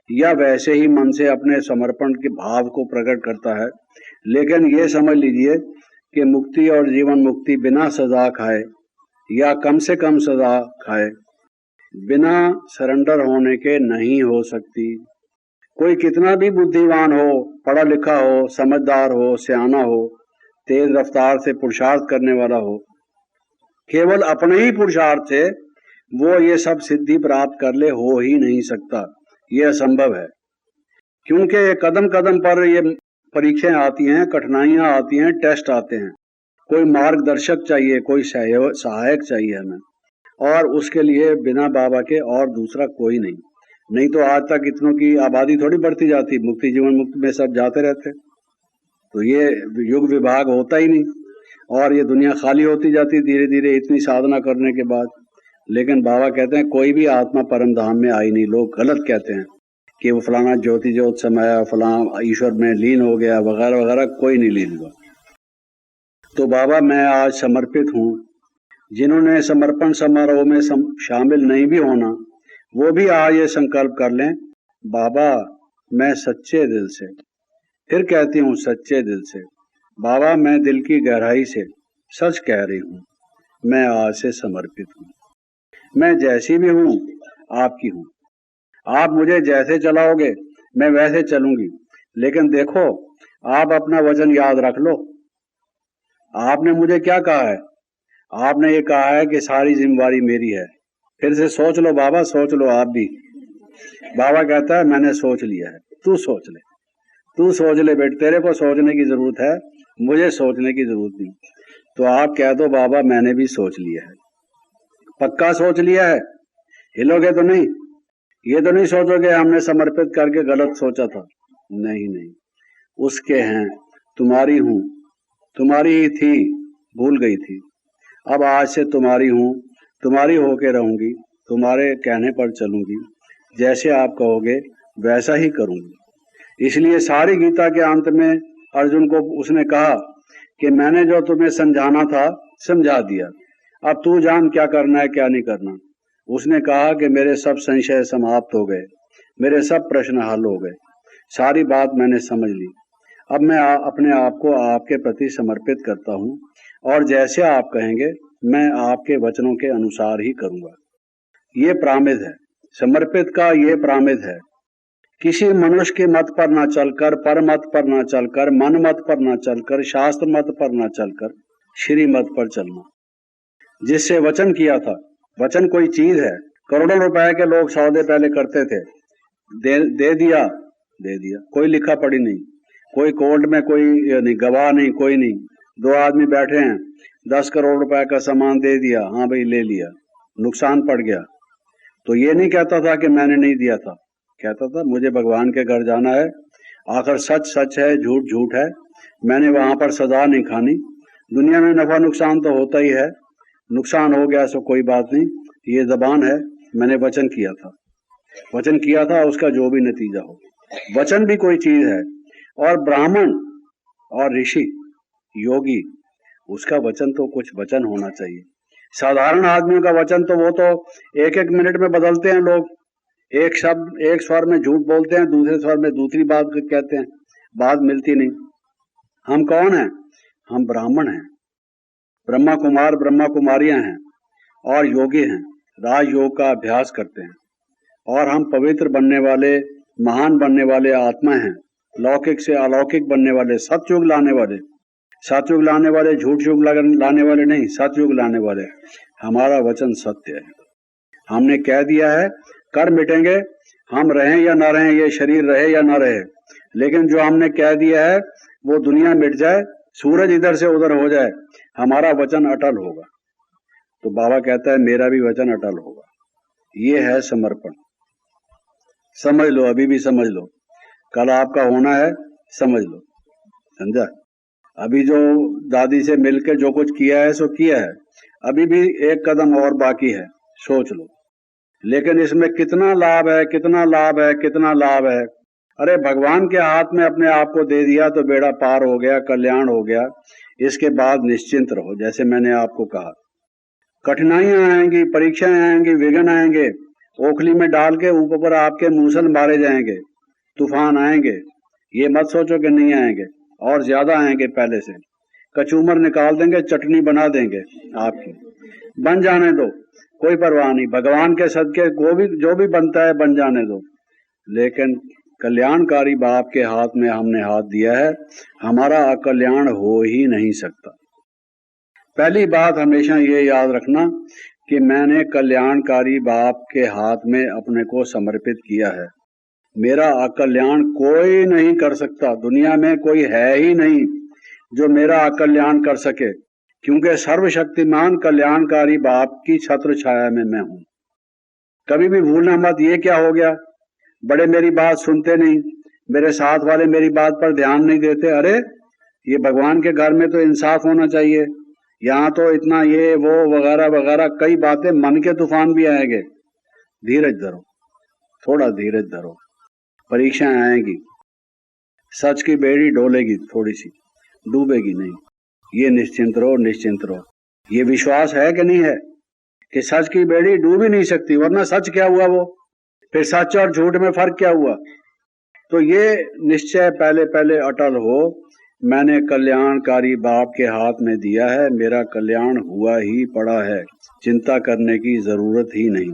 या वैसे ही मन से अपने समर्पण के भाव को प्रकट करता है, लेकिन ये समझ लीजिए कि मुक्ति और जीवन मुक्ति बिना सजा खाए या कम से कम सजा खाए, बिना सरेंडर होने के नहीं हो सकती। कोई कितना भी बुद्धिमान हो, पढ़ा लिखा हो, समझदार हो, सियाना हो, तेज रफ्तार से पुरुषार्थ करने वाला हो, केवल अपने ही पुरुषार्थ से वो ये सब सिद्धि प्राप्त कर ले, हो ही नहीं सकता। ये असंभव है, क्योंकि कदम कदम पर ये परीक्षाएं आती हैं, कठिनाइयां आती हैं, टेस्ट आते हैं। कोई मार्गदर्शक चाहिए, कोई सहायक चाहिए हमें, और उसके लिए बिना बाबा के और दूसरा कोई नहीं। नहीं तो आज तक इतनों की आबादी थोड़ी बढ़ती जाती, मुक्ति जीवन मुक्ति में सब जाते रहते, तो ये युग विभाग होता ही नहीं, और ये दुनिया खाली होती जाती धीरे धीरे इतनी साधना करने के बाद। लेकिन बाबा कहते हैं कोई भी आत्मा परम धाम में आई नहीं। लोग गलत कहते हैं कि वो फलाना ज्योति ज्योत समाया, फलाना ईश्वर में लीन हो गया, वगैरह वगैरह, कोई नहीं लीन हुआ। तो बाबा मैं आज समर्पित हूँ। जिन्होंने समर्पण समारोह में शामिल नहीं भी होना, वो भी आज ये संकल्प कर लें, बाबा मैं सच्चे दिल से, फिर कहती हूँ सच्चे दिल से, बाबा मैं दिल की गहराई से सच कह रही हूँ, मैं आज से समर्पित हूँ। मैं जैसी भी हूँ आपकी हूँ, आप मुझे जैसे चलाओगे मैं वैसे चलूंगी। लेकिन देखो, आप अपना वचन याद रख लो। आपने मुझे क्या कहा है? आपने ये कहा है कि सारी जिम्मेवारी मेरी है। फिर से सोच लो बाबा, सोच लो आप भी। बाबा कहता है मैंने सोच लिया है, तू सोच ले, तू सोच ले बेटे, तेरे को सोचने की जरूरत है, मुझे सोचने की जरूरत नहीं। तो आप कह दो बाबा मैंने भी सोच लिया है। पक्का सोच लिया है? हिलोगे तो नहीं? ये तो नहीं सोचोगे हमने समर्पित करके गलत सोचा था? नहीं नहीं, उसके हैं, तुम्हारी हूं, तुम्हारी ही थी, भूल गई थी, अब आज से तुम्हारी हूं, तुम्हारी होके रहूंगी, तुम्हारे कहने पर चलूंगी, जैसे आप कहोगे वैसा ही करूंगी। इसलिए सारी गीता के अंत में अर्जुन को उसने कहा कि मैंने जो तुम्हें समझाना था समझा दिया, अब तू जान क्या करना है क्या नहीं करना। उसने कहा कि मेरे सब संशय समाप्त हो गए, मेरे सब प्रश्न हल हो गए, सारी बात मैंने समझ ली। अब मैं अपने आप को आपके प्रति समर्पित करता हूँ, और जैसे आप कहेंगे मैं आपके वचनों के अनुसार ही करूंगा। ये प्रामिद है, समर्पित का ये प्रामिद है। किसी मनुष्य के मत पर ना चलकर, पर मत पर ना चलकर, मन मत पर ना चलकर, शास्त्र मत पर ना चलकर, श्री मत पर चलना। जिससे वचन किया था, वचन कोई चीज है। करोड़ों रुपए के लोग सौदे पहले करते थे, दे दिया, कोई लिखा पढ़ी नहीं, कोई कोर्ट में कोई नहीं, गवाह नहीं, कोई नहीं। 2 आदमी बैठे हैं, 10 करोड़ रुपए का सामान दे दिया, हाँ भाई ले लिया, नुकसान पड़ गया। तो ये नहीं कहता था कि मैंने नहीं दिया था, कहता था मुझे भगवान के घर जाना है, आखिर सच सच है, झूठ झूठ है, मैंने वहां पर सजा नहीं खानी। दुनिया में नफा नुकसान तो होता ही है, नुकसान हो गया सो कोई बात नहीं, ये जबान है, मैंने वचन किया था, उसका जो भी नतीजा हो। वचन भी कोई चीज है, और ब्राह्मण और ऋषि योगी, उसका वचन तो कुछ वचन होना चाहिए। साधारण आदमियों का वचन तो वो तो 1-1 मिनट में बदलते हैं लोग, एक शब्द एक स्वर में झूठ बोलते हैं, दूसरे स्वर में दूसरी बात कहते हैं, बात मिलती नहीं। हम कौन हैं? हम ब्राह्मण हैं, ब्रह्मा कुमार ब्रह्मा कुमारियां हैं और योगी हैं, राजयोग का अभ्यास करते हैं और हम पवित्र बनने वाले, महान बनने वाले आत्मा हैं, लौकिक से अलौकिक बनने वाले, सतयुग लाने वाले। सतयुग लाने वाले झूठ युग लाने वाले नहीं, सतयुग लाने वाले। हमारा वचन सत्य है। हमने कह दिया है कर मिटेंगे, हम रहें या ना रहें, ये शरीर रहे या ना रहे, लेकिन जो हमने कह दिया है वो दुनिया मिट जाए, सूरज इधर से उधर हो जाए, हमारा वचन अटल होगा। तो बाबा कहता है मेरा भी वचन अटल होगा। ये है समर्पण। समझ लो, अभी भी समझ लो, कल आपका होना है, समझ लो, समझा? अभी जो दादी से मिलकर जो कुछ किया है सो किया है, अभी भी एक कदम और बाकी है, सोच लो। लेकिन इसमें कितना लाभ है, कितना लाभ है, कितना लाभ है। अरे भगवान के हाथ में अपने आप को दे दिया तो बेड़ा पार हो गया, कल्याण हो गया। इसके बाद निश्चिंत रहो। जैसे मैंने आपको कहा, कठिनाइयां आएंगी, परीक्षाएं आएंगी, विघ्न आएंगे, ओखली में डाल के ऊपर आपके मूसल मारे जाएंगे, तूफान आएंगे। ये मत सोचो कि नहीं आएंगे, और ज्यादा आएंगे पहले से। कचूमर निकाल देंगे, चटनी बना देंगे आपकी, बन जाने दो, कोई परवाह नहीं। भगवान के सदके जो भी बनता है बन जाने दो। लेकिन कल्याणकारी बाप के हाथ में हमने हाथ दिया है, हमारा अकल्याण हो ही नहीं सकता। पहली बात हमेशा ये याद रखना कि मैंने कल्याणकारी बाप के हाथ में अपने को समर्पित किया है। मेरा अकल्याण कोई नहीं कर सकता, दुनिया में कोई है ही नहीं जो मेरा अकल्याण कर सके, क्योंकि सर्वशक्तिमान कल्याणकारी बाप की छत्र छाया में मैं हूं। कभी भी भूलना मत, ये क्या हो गया, बड़े मेरी बात सुनते नहीं, मेरे साथ वाले मेरी बात पर ध्यान नहीं देते। अरे ये भगवान के घर में तो इंसाफ होना चाहिए, यहाँ तो इतना ये वो वगैरह वगैरह कई बातें, मन के तूफान भी आएंगे। धीरज धरो, थोड़ा धीरज धरो, परीक्षाएं आएंगी, सच की बेड़ी डोलेगी, थोड़ी सी डूबेगी नहीं। ये निश्चिंत रहो, निश्चिंत रहो। ये विश्वास है कि नहीं है कि सच की बेड़ी डूब ही नहीं सकती, वरना सच क्या हुआ वो, फिर सच और झूठ में फर्क क्या हुआ। तो ये निश्चय पहले पहले अटल हो, मैंने कल्याणकारी बाप के हाथ में दिया है, मेरा कल्याण हुआ ही पड़ा है, चिंता करने की जरूरत ही नहीं।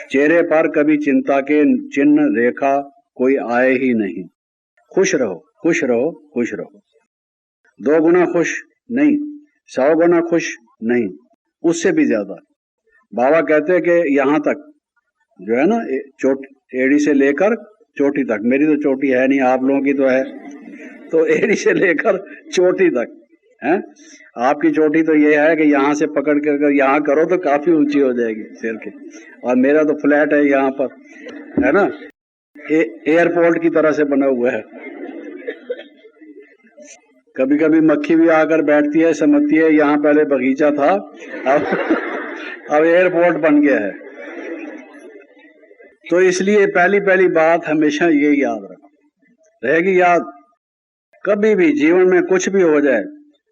चेहरे पर कभी चिंता के चिन्ह रेखा कोई आए ही नहीं। खुश रहो, खुश रहो, खुश रहो। 2 गुना खुश नहीं, 100 गुना खुश नहीं, उससे भी ज्यादा। बाबा कहते हैं कि यहाँ तक जो है ना, एड़ी से लेकर चोटी तक, मेरी तो चोटी है नहीं, आप लोगों की तो है, तो एड़ी से लेकर चोटी तक है। आपकी चोटी तो ये है कि यहाँ से पकड़ कर अगर यहाँ करो तो काफी ऊंची हो जाएगी सिर के, और मेरा तो फ्लैट है यहाँ पर, है ना, एयरपोर्ट की तरह से बना हुआ है। कभी कभी मक्खी भी आकर बैठती है, समझती है यहाँ पहले बगीचा था, अब एयरपोर्ट बन गया है। तो इसलिए पहली बात हमेशा ये याद रखो, रहेगी याद। कभी भी जीवन में कुछ भी हो जाए,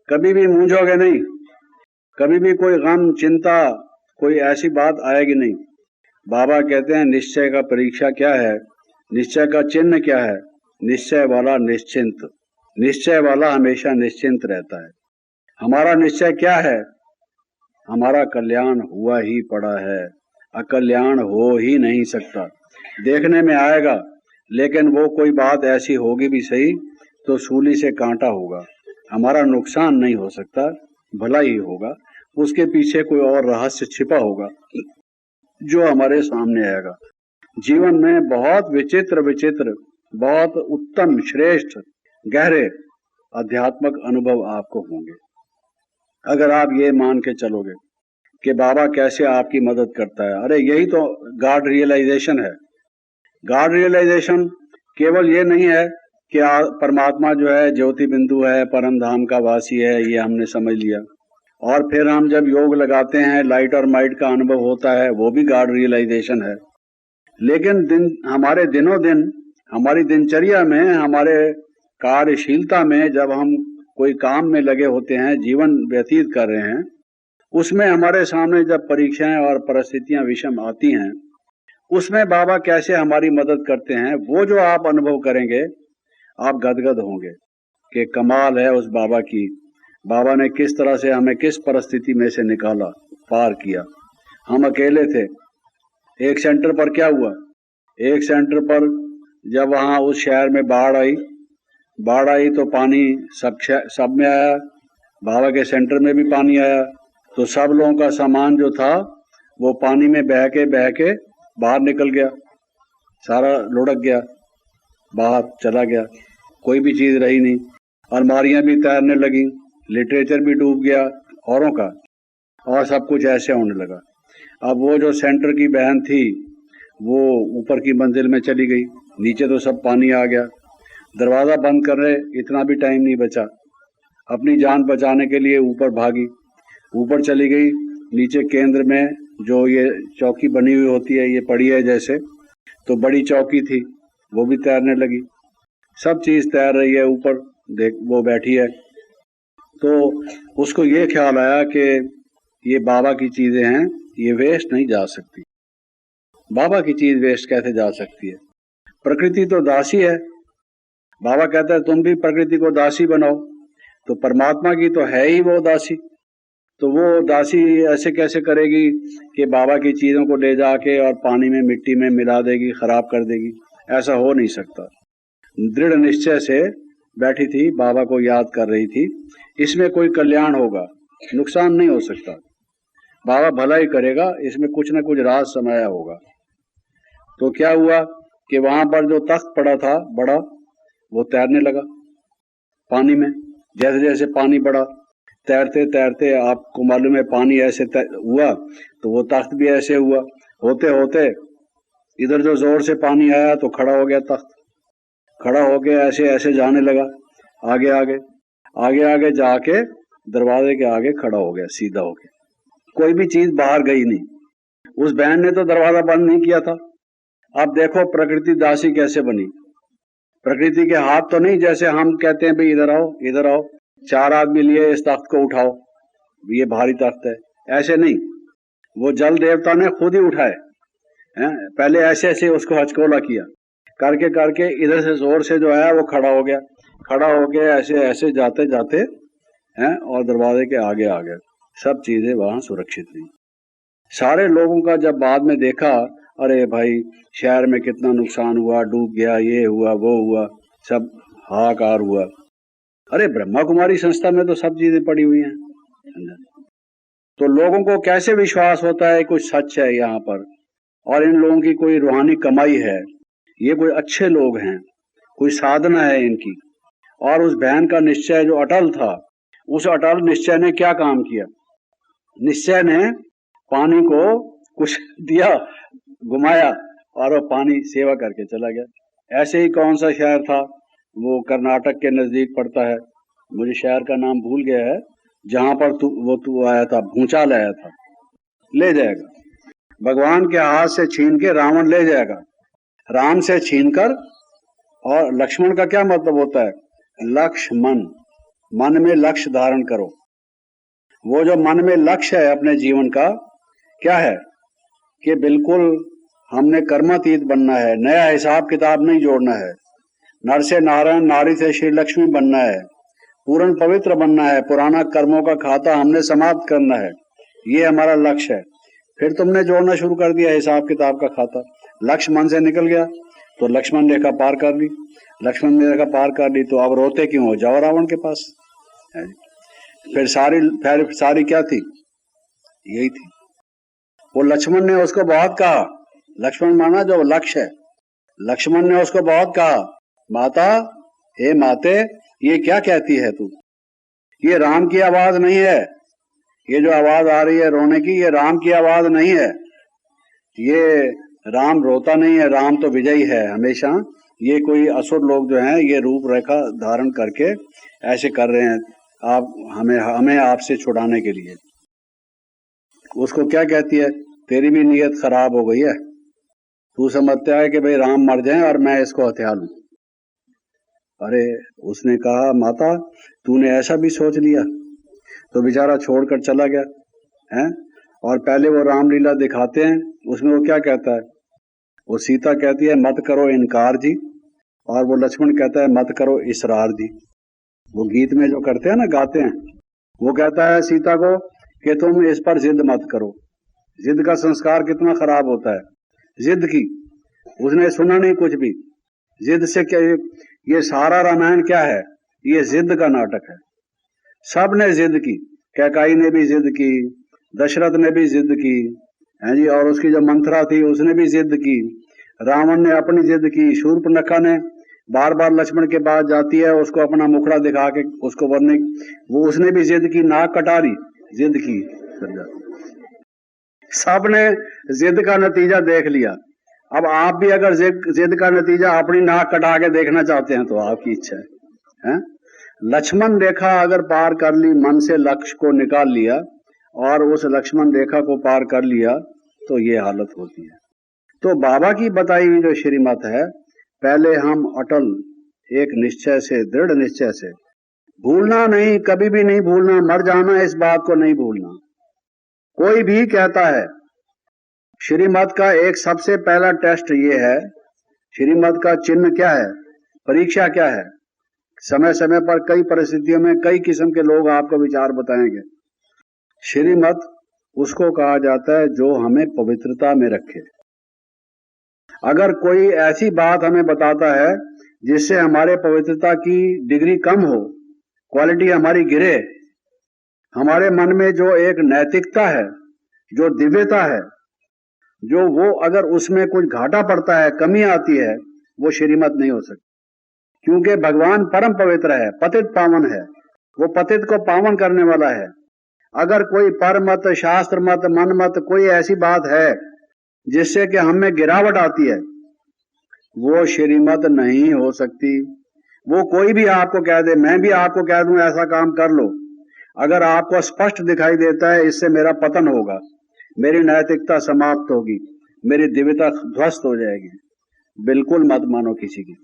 कभी भी मूंझोगे नहीं, कभी भी कोई गम चिंता कोई ऐसी बात आएगी नहीं। बाबा कहते हैं निश्चय का परीक्षा क्या है, निश्चय का चिन्ह क्या है, निश्चय वाला निश्चिंत। निश्चय वाला हमेशा निश्चिंत रहता है। हमारा निश्चय क्या है, हमारा कल्याण हुआ ही पड़ा है, अकल्याण हो ही नहीं सकता। देखने में आएगा, लेकिन वो कोई बात ऐसी होगी भी सही तो सूली से कांटा होगा, हमारा नुकसान नहीं हो सकता, भला ही होगा। उसके पीछे कोई और रहस्य छिपा होगा जो हमारे सामने आएगा। जीवन में बहुत विचित्र विचित्र, बहुत उत्तम श्रेष्ठ गहरे आध्यात्मिक अनुभव आपको होंगे, अगर आप ये मान के चलोगे कि बाबा कैसे आपकी मदद करता है। अरे यही तो गॉड रियलाइजेशन है। गॉड रियलाइजेशन केवल ये नहीं है कि परमात्मा जो है ज्योति बिंदु है, परम धाम का वासी है, ये हमने समझ लिया, और फिर हम जब योग लगाते हैं लाइट और माइट का अनुभव होता है, वो भी गॉड रियलाइजेशन है। लेकिन हमारे दिनों दिन हमारी दिनचर्या में, हमारे कार्यशीलता में, जब हम कोई काम में लगे होते हैं, जीवन व्यतीत कर रहे हैं, उसमें हमारे सामने जब परीक्षाएं और परिस्थितियां विषम आती हैं, उसमें बाबा कैसे हमारी मदद करते हैं, वो जो आप अनुभव करेंगे आप गदगद होंगे कि कमाल है उस बाबा की। बाबा ने किस तरह से हमें किस परिस्थिति में से निकाला, पार किया। हम अकेले थे। एक सेंटर पर क्या हुआ, एक सेंटर पर जब वहाँ उस शहर में बाढ़ आई तो पानी सब में आया, बाबा के सेंटर में भी पानी आया, तो सब लोगों का सामान जो था वो पानी में बह के बाहर निकल गया, सारा लुढ़क गया, बाहर चला गया, कोई भी चीज रही नहीं। अलमारियां भी तैरने लगी, लिटरेचर भी डूब गया औरों का, और सब कुछ ऐसे होने लगा। अब वो जो सेंटर की बहन थी वो ऊपर की मंजिल में चली गई, नीचे तो सब पानी आ गया। दरवाजा बंद कर रहे, इतना भी टाइम नहीं बचा, अपनी जान बचाने के लिए ऊपर भागी, ऊपर चली गई। नीचे केंद्र में जो ये चौकी बनी हुई होती है, ये पड़ी है जैसे, तो बड़ी चौकी थी, वो भी तैरने लगी, सब चीज तैर रही है, ऊपर देख वो बैठी है। तो उसको ये ख्याल आया कि ये बाबा की चीजें हैं, ये वेस्ट नहीं जा सकती। बाबा की चीज वेस्ट कैसे जा सकती है? प्रकृति तो दासी है। बाबा कहता है तुम भी प्रकृति को दासी बनाओ, तो परमात्मा की तो है ही वो दासी, तो वो दासी ऐसे कैसे करेगी कि बाबा की चीजों को ले जाके और पानी में मिट्टी में मिला देगी, खराब कर देगी? ऐसा हो नहीं सकता। दृढ़ निश्चय से बैठी थी, बाबा को याद कर रही थी, इसमें कोई कल्याण होगा, नुकसान नहीं हो सकता, बाबा भला ही करेगा, इसमें कुछ न कुछ राज समाया होगा। तो क्या हुआ कि वहां पर जो तख्त पड़ा था बड़ा, वो तैरने लगा पानी में। जैसे जैसे पानी बढ़ा, तैरते तैरते आपको मालूम है पानी ऐसे हुआ तो वो तख्त भी ऐसे हुआ। होते होते इधर जो जोर से पानी आया तो खड़ा हो गया तख्त, खड़ा होके ऐसे ऐसे जाने लगा, आगे आगे आगे आगे जाके दरवाजे के आगे खड़ा हो गया सीधा होके। कोई भी चीज बाहर गई नहीं। उस बहन ने तो दरवाजा बंद नहीं किया था। अब देखो प्रकृति दासी कैसे बनी। प्रकृति के हाथ तो नहीं जैसे हम कहते हैं भाई इधर आओ इधर आओ, चार आदमी लिए इस तख्त को उठाओ, ये भारी तख्त है, ऐसे नहीं। वो जल देवता ने खुद ही उठाए हैं, पहले ऐसे ऐसे उसको हचकोला किया, करके करके इधर से जोर से जो है वो खड़ा हो गया, खड़ा होके ऐसे ऐसे जाते जाते हैं और दरवाजे के आगे आ गए। सब चीजें वहां सुरक्षित थी। सारे लोगों का जब बाद में देखा, अरे भाई शहर में कितना नुकसान हुआ, डूब गया, ये हुआ वो हुआ, सब हाहाकार हुआ। अरे ब्रह्मा कुमारी संस्था में तो सब चीजें पड़ी हुई हैं। तो लोगों को कैसे विश्वास होता है कुछ सच है यहाँ पर और इन लोगों की कोई रूहानी कमाई है, ये कोई अच्छे लोग हैं, कोई साधना है इनकी। और उस बहन का निश्चय जो अटल था, उस अटल निश्चय ने क्या काम किया? निश्चय ने पानी को कुछ दिया, घुमाया और वो पानी सेवा करके चला गया। ऐसे ही कौन सा शहर था, वो कर्नाटक के नजदीक पड़ता है, मुझे शहर का नाम भूल गया है, जहां पर तू आया था, भूचाल आया था, ले जाएगा भगवान के हाथ से छीन के रावण ले जाएगा, राम से छीनकर। और लक्ष्मण का क्या मतलब होता है? लक्ष्य मन, मन में लक्ष्य धारण करो। वो जो मन में लक्ष्य है अपने जीवन का, क्या है कि बिल्कुल हमने कर्मातीत बनना है, नया हिसाब किताब नहीं जोड़ना है, नर से नारायण, नारी से श्री लक्ष्मी बनना है, पूर्ण पवित्र बनना है, पुराना कर्मों का खाता हमने समाप्त करना है, ये हमारा लक्ष्य है। फिर तुमने जोड़ना शुरू कर दिया हिसाब किताब का खाता, लक्ष्य मन से निकल गया तो लक्ष्मण रेखा पार कर ली, लक्ष्मण रेखा पार कर ली तो अब रोते क्यों हो, जाओ रावण के पास। फिर सारी क्या थी? यही थी। वो लक्ष्मण ने उसको बहुत कहा, लक्ष्मण माना जो लक्ष्य है, लक्ष्मण ने उसको बहुत कहा, माता, हे माते, ये क्या कहती है तू? ये राम की आवाज नहीं है, ये जो आवाज आ रही है रोने की, ये राम की आवाज नहीं है, ये राम रोता नहीं है, राम तो विजयी है हमेशा। ये कोई असुर लोग जो हैं ये रूप रेखा धारण करके ऐसे कर रहे हैं आप हमें आपसे छुड़ाने के लिए। उसको क्या कहती है? तेरी भी नीयत खराब हो गई है, तू समझता है कि भाई राम मर जाए और मैं इसको हथिया लूं। अरे उसने कहा, माता तूने ऐसा भी सोच लिया? तो बेचारा छोड़कर चला गया है। और पहले वो रामलीला दिखाते हैं, उसमें वो क्या कहता है वो सीता कहती है मत करो इनकार जी, और वो लक्ष्मण कहता है मत करो इसरार जी। वो गीत में जो करते हैं ना, गाते हैं, वो कहता है सीता को कि तुम इस पर जिद मत करो। जिद का संस्कार कितना खराब होता है। जिद की, उसने सुना नहीं कुछ भी। जिद से क्या, ये सारा रामायण क्या है, ये जिद का नाटक है। सब ने जिद की, कैकेयी ने भी जिद की, दशरथ ने भी जिद की है जी, और उसकी जो मंथरा थी उसने भी जिद की, रावण ने अपनी जिद की, शूर्पणखा ने बार बार लक्ष्मण के पास जाती है, उसको अपना मुखड़ा दिखा के उसको वरने, वो उसने भी जिद की, नाक कटा रही, जिद की। सब ने जिद का नतीजा देख लिया। अब आप भी अगर जिद का नतीजा अपनी नाक कटा के देखना चाहते हैं तो आपकी इच्छा है? लक्ष्मण रेखा अगर पार कर ली, मन से लक्ष्य को निकाल लिया और उस लक्ष्मण रेखा को पार कर लिया, तो ये हालत होती है। तो बाबा की बताई हुई जो श्रीमत है, पहले हम अटल एक निश्चय से, दृढ़ निश्चय से, भूलना नहीं, कभी भी नहीं भूलना, मर जाना इस बात को नहीं भूलना। कोई भी कहता है, श्रीमत का एक सबसे पहला टेस्ट ये है, श्रीमत का चिन्ह क्या है, परीक्षा क्या है। समय समय पर कई परिस्थितियों में कई किस्म के लोग आपको विचार बताएंगे। श्रीमत उसको कहा जाता है जो हमें पवित्रता में रखे। अगर कोई ऐसी बात हमें बताता है जिससे हमारे पवित्रता की डिग्री कम हो, क्वालिटी हमारी गिरे, हमारे मन में जो एक नैतिकता है, जो दिव्यता है, जो वो अगर उसमें कुछ घाटा पड़ता है, कमी आती है, वो श्रीमत नहीं हो सकती। क्योंकि भगवान परम पवित्र है, पतित पावन है, वो पतित को पावन करने वाला है। अगर कोई पर मत, शास्त्र मत, मन मत, कोई ऐसी बात है जिससे कि हमें गिरावट आती है, वो श्रीमत नहीं हो सकती। वो कोई भी आपको कह दे, मैं भी आपको कह दूं ऐसा काम कर लो, अगर आपको स्पष्ट दिखाई देता है इससे मेरा पतन होगा, मेरी नैतिकता समाप्त होगी, मेरी दिव्यता ध्वस्त हो जाएगी, बिल्कुल मत मानो किसी की।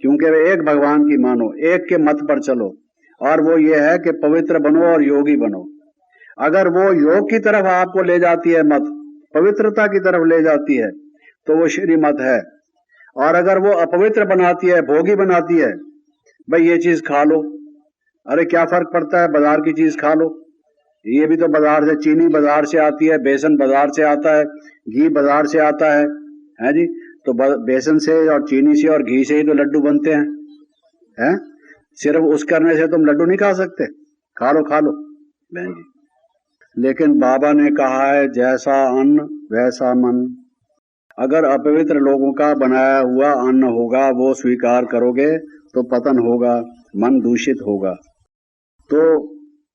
क्योंकि एक भगवान की मानो, एक के मत पर चलो, और वो ये है कि पवित्र बनो और योगी बनो। अगर वो योग की तरफ आपको ले जाती है मत, पवित्रता की तरफ ले जाती है, तो वो श्रीमत है। और अगर वो अपवित्र बनाती है, भोगी बनाती है, भाई ये चीज खा लो, अरे क्या फर्क पड़ता है, बाजार की चीज खा लो, ये भी तो बाजार से, चीनी बाजार से आती है, बेसन बाजार से आता है, घी बाजार से आता है जी। तो बेसन से और चीनी से और घी से ही तो लड्डू बनते हैं? सिर्फ उस करने से तुम लड्डू नहीं खा सकते, खा लो बहन जी। लेकिन बाबा ने कहा है जैसा अन्न वैसा मन। अगर अपवित्र लोगों का बनाया हुआ अन्न होगा, वो स्वीकार करोगे तो पतन होगा, मन दूषित होगा, तो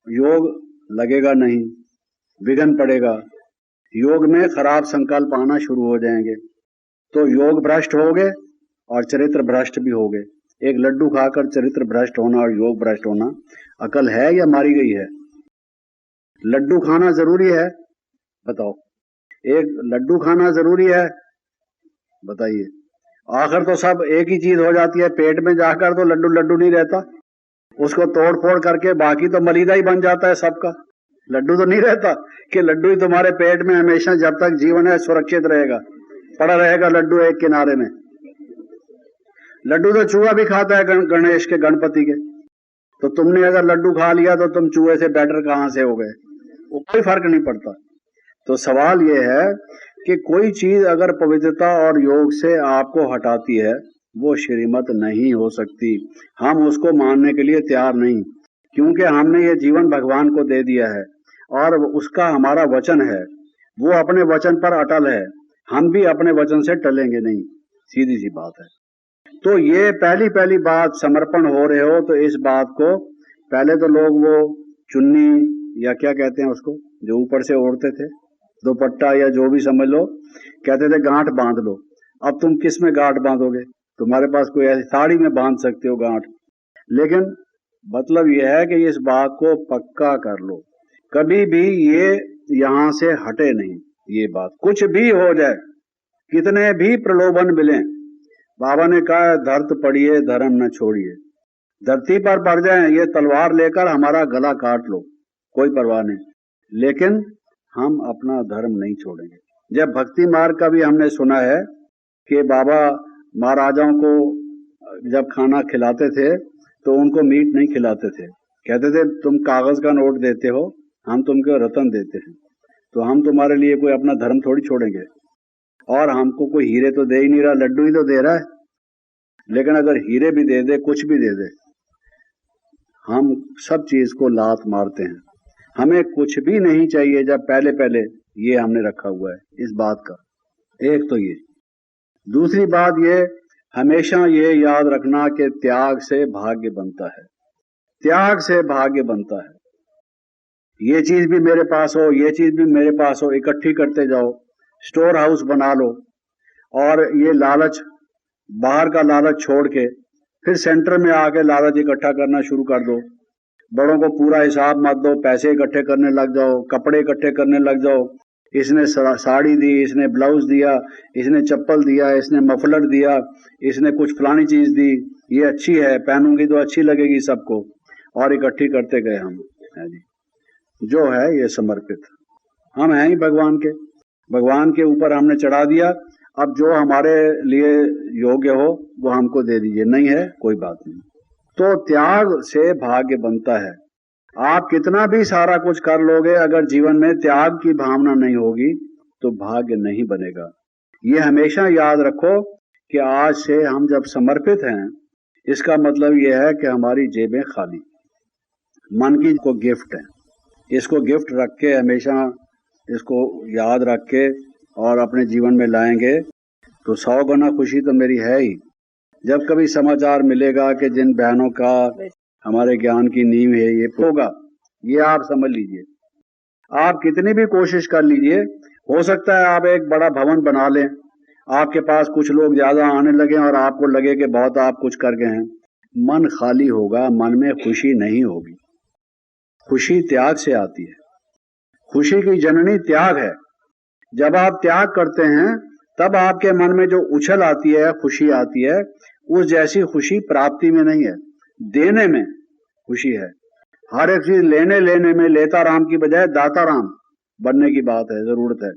योग लगेगा नहीं, विघ्न पड़ेगा, योग में खराब संकल्प आना शुरू हो जाएंगे, तो योग भ्रष्ट होगे और चरित्र भ्रष्ट भी होगे। एक लड्डू खाकर चरित्र भ्रष्ट होना और योग भ्रष्ट होना अकल है या मारी गई है? लड्डू खाना जरूरी है? बताओ, एक लड्डू खाना जरूरी है? बताइए। आखिर तो सब एक ही चीज हो जाती है, पेट में जाकर तो लड्डू लड्डू नहीं रहता, उसको तोड़ फोड़ करके बाकी तो मलीदा ही बन जाता है सबका। लड्डू तो नहीं रहता कि लड्डू ही तुम्हारे पेट में हमेशा जब तक जीवन है सुरक्षित रहेगा, पड़ा रहेगा लड्डू एक किनारे में। लड्डू तो चूहा भी खाता है, गणेश के, गणपति के। तो तुमने अगर लड्डू खा लिया तो तुम चूहे से बेटर कहां से हो गए? वो कोई फर्क नहीं पड़ता। तो सवाल यह है कि कोई चीज अगर पवित्रता और योग से आपको हटाती है, वो श्रीमत नहीं हो सकती। हम उसको मानने के लिए तैयार नहीं, क्योंकि हमने ये जीवन भगवान को दे दिया है और उसका हमारा वचन है, वो अपने वचन पर अटल है, हम भी अपने वचन से टलेंगे नहीं, सीधी सी बात है। तो ये पहली बात, समर्पण हो रहे हो तो इस बात को, पहले तो लोग वो चुन्नी या क्या कहते हैं उसको, जो ऊपर से ओढ़ते थे, दुपट्टा या जो भी समझ लो, कहते थे गांठ बांध लो। अब तुम किस में गांठ बांधोगे? तुम्हारे पास कोई ऐसी साड़ी में बांध सकते हो गांठ, लेकिन मतलब यह है कि इस बात को पक्का कर लो, कभी भी ये यहां से हटे नहीं। ये बात कुछ भी हो जाए, कितने भी प्रलोभन मिले, बाबा ने कहा धरत पड़िए धर्म न छोड़िए। धरती पर पड़ जाए ये तलवार लेकर हमारा गला काट लो, कोई परवाह नहीं, लेकिन हम अपना धर्म नहीं छोड़ेंगे। जब भक्ति मार्ग का भी हमने सुना है कि बाबा महाराजाओं को जब खाना खिलाते थे तो उनको मीट नहीं खिलाते थे, कहते थे तुम कागज का नोट देते हो, हम तुमको रतन देते हैं, तो हम तुम्हारे लिए कोई अपना धर्म थोड़ी छोड़ेंगे। और हमको कोई हीरे तो दे ही नहीं रहा, लड्डू ही तो दे रहा है, लेकिन अगर हीरे भी दे दे, कुछ भी दे दे, हम सब चीज को लात मारते हैं। हमें कुछ भी नहीं चाहिए जब पहले पहले ये हमने रखा हुआ है इस बात का। एक तो ये, दूसरी बात ये, हमेशा ये याद रखना कि त्याग से भाग्य बनता है, त्याग से भाग्य बनता है। ये चीज भी मेरे पास हो, ये चीज भी मेरे पास हो, इकट्ठी करते जाओ, स्टोर हाउस बना लो, और ये लालच, बाहर का लालच छोड़ के फिर सेंटर में आके लालच इकट्ठा करना शुरू कर दो। बड़ों को पूरा हिसाब मत दो, पैसे इकट्ठे करने लग जाओ, कपड़े इकट्ठे करने लग जाओ, इसने साड़ी दी, इसने ब्लाउज दिया, इसने चप्पल दिया, इसने मफलर दिया, इसने कुछ फलानी चीज दी, ये अच्छी है, पहनूंगी तो अच्छी लगेगी सबको, और इकट्ठी करते गए हम। है जी, जो है ये समर्पित, हम हैं ही भगवान के, भगवान के ऊपर हमने चढ़ा दिया। अब जो हमारे लिए योग्य हो वो हमको दे दीजिए, नहीं है कोई बात नहीं। तो त्याग से भाग्य बनता है। आप कितना भी सारा कुछ कर लोगे, अगर जीवन में त्याग की भावना नहीं होगी तो भाग्य नहीं बनेगा। ये हमेशा याद रखो कि आज से हम जब समर्पित हैं, इसका मतलब यह है कि हमारी जेबें खाली, मन की को गिफ्ट है, इसको गिफ्ट रख के हमेशा इसको याद रख के और अपने जीवन में लाएंगे तो 100 गुना खुशी तो मेरी है ही। जब कभी समाचार मिलेगा कि जिन बहनों का हमारे ज्ञान की नींव है ये होगा, ये आप समझ लीजिए। आप कितनी भी कोशिश कर लीजिए, हो सकता है आप एक बड़ा भवन बना लें, आपके पास कुछ लोग ज्यादा आने लगे और आपको लगे कि बहुत आप कुछ कर गए हैं, मन खाली होगा, मन में खुशी नहीं होगी। खुशी त्याग से आती है, खुशी की जननी त्याग है। जब आप त्याग करते हैं तब आपके मन में जो उछल आती है, खुशी आती है, उस जैसी खुशी प्राप्ति में नहीं है, देने में खुशी है। हर एक चीज लेने लेने में लेता राम की बजाय दाता राम बनने की बात है, जरूरत है।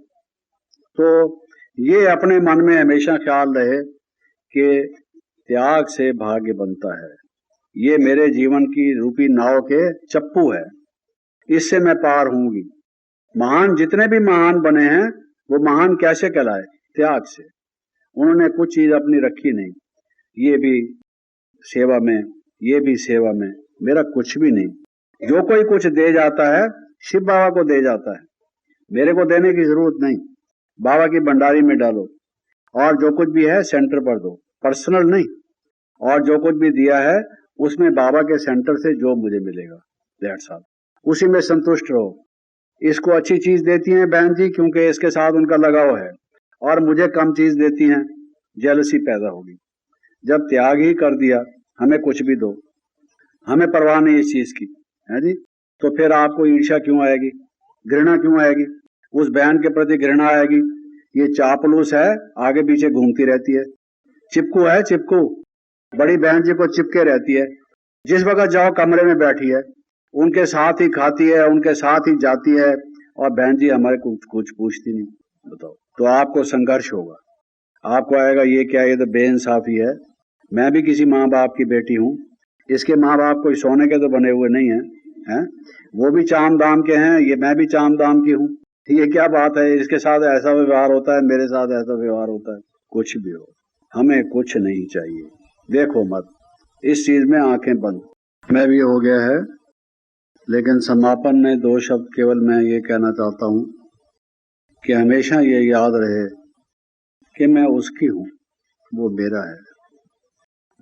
तो ये अपने मन में हमेशा ख्याल रहे कि त्याग से भाग्य बनता है। ये मेरे जीवन की रूपी नाव के चप्पू है, इससे मैं पार होंगी। महान जितने भी महान बने हैं वो महान कैसे कहलाए? त्याग से। उन्होंने कुछ चीज अपनी रखी नहीं, ये भी सेवा में, ये भी सेवा में, मेरा कुछ भी नहीं। जो कोई कुछ दे जाता है शिव बाबा को दे जाता है, मेरे को देने की जरूरत नहीं। बाबा की भंडारी में डालो और जो कुछ भी है सेंटर पर दो, पर्सनल नहीं। और जो कुछ भी दिया है उसमें बाबा के सेंटर से जो मुझे मिलेगा, दैट्स ऑल, उसी में संतुष्ट रहो। इसको अच्छी चीज देती हैं बहन जी क्योंकि इसके साथ उनका लगाव है, और मुझे कम चीज देती हैं, जेलसी पैदा होगी। जब त्याग ही कर दिया, हमें कुछ भी दो, हमें परवाह नहीं इस चीज की, है जी, तो फिर आपको ईर्ष्या क्यों आएगी, घृणा क्यों आएगी? उस बहन के प्रति घृणा आएगी। ये चापलूस है, आगे पीछे घूमती रहती है, चिपकू है, चिपकू, बड़ी बहन जी को चिपके रहती है। जिस वक्त जाओ कमरे में बैठी है, उनके साथ ही खाती है, उनके साथ ही जाती है, और बहन जी हमारे कुछ पूछती नहीं। बताओ, तो आपको संघर्ष होगा, आपको आएगा ये क्या, ये तो बेइंसाफी है। मैं भी किसी माँ बाप की बेटी हूँ, इसके माँ बाप कोई सोने के तो बने हुए नहीं हैं, वो भी चाम दाम के हैं, ये मैं भी चाम दाम की हूँ। ये क्या बात है, इसके साथ ऐसा व्यवहार होता है, मेरे साथ ऐसा व्यवहार होता है। कुछ भी हो, हमें कुछ नहीं चाहिए। देखो मत, इस चीज में आंखें बंद। मैं भी हो गया है, लेकिन समापन में 2 शब्द केवल मैं ये कहना चाहता हूँ कि हमेशा ये याद रहे कि मैं उसकी हूँ, वो मेरा है।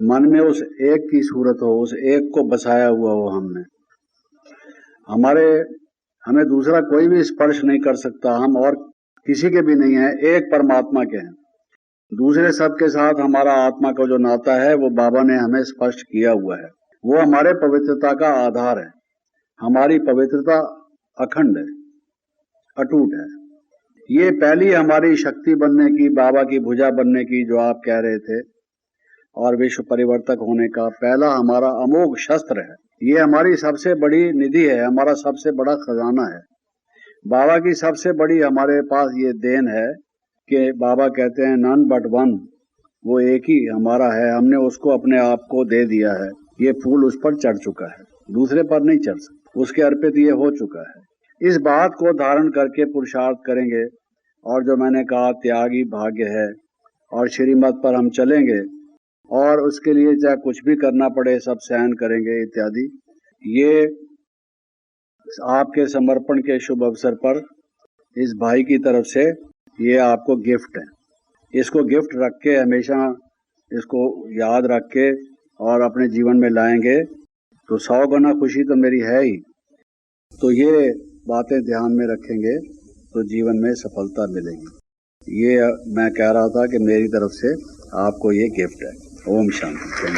मन में उस एक की सूरत हो, उस एक को बसाया हुआ हो हमने। हमें दूसरा कोई भी स्पर्श नहीं कर सकता, हम और किसी के भी नहीं है, एक परमात्मा के हैं। दूसरे सब के साथ हमारा आत्मा का जो नाता है वो बाबा ने हमें स्पष्ट किया हुआ है, वो हमारे पवित्रता का आधार है। हमारी पवित्रता अखंड है, अटूट है। ये पहली हमारी शक्ति बनने की, बाबा की भुजा बनने की जो आप कह रहे थे, और विश्व परिवर्तक होने का पहला हमारा अमोघ शस्त्र है। ये हमारी सबसे बड़ी निधि है, हमारा सबसे बड़ा खजाना है। बाबा की सबसे बड़ी हमारे पास ये देन है कि बाबा कहते हैं नन बट वन वो एक ही हमारा है, हमने उसको अपने आप को दे दिया है। ये फूल उस पर चढ़ चुका है, दूसरे पर नहीं चढ़ सकता, उसके अर्पित ये हो चुका है। इस बात को धारण करके पुरुषार्थ करेंगे और जो मैंने कहा त्यागी भाग्य है और श्रीमत पर हम चलेंगे और उसके लिए चाहे कुछ भी करना पड़े सब सहन करेंगे इत्यादि। ये आपके समर्पण के शुभ अवसर पर इस भाई की तरफ से ये आपको गिफ्ट है। इसको गिफ्ट रख के हमेशा इसको याद रख के और अपने जीवन में लाएंगे तो 100 गुना खुशी तो मेरी है ही। तो ये बातें ध्यान में रखेंगे तो जीवन में सफलता मिलेगी। ये मैं कह रहा था कि मेरी तरफ से आपको ये गिफ्ट है। ओम शांति।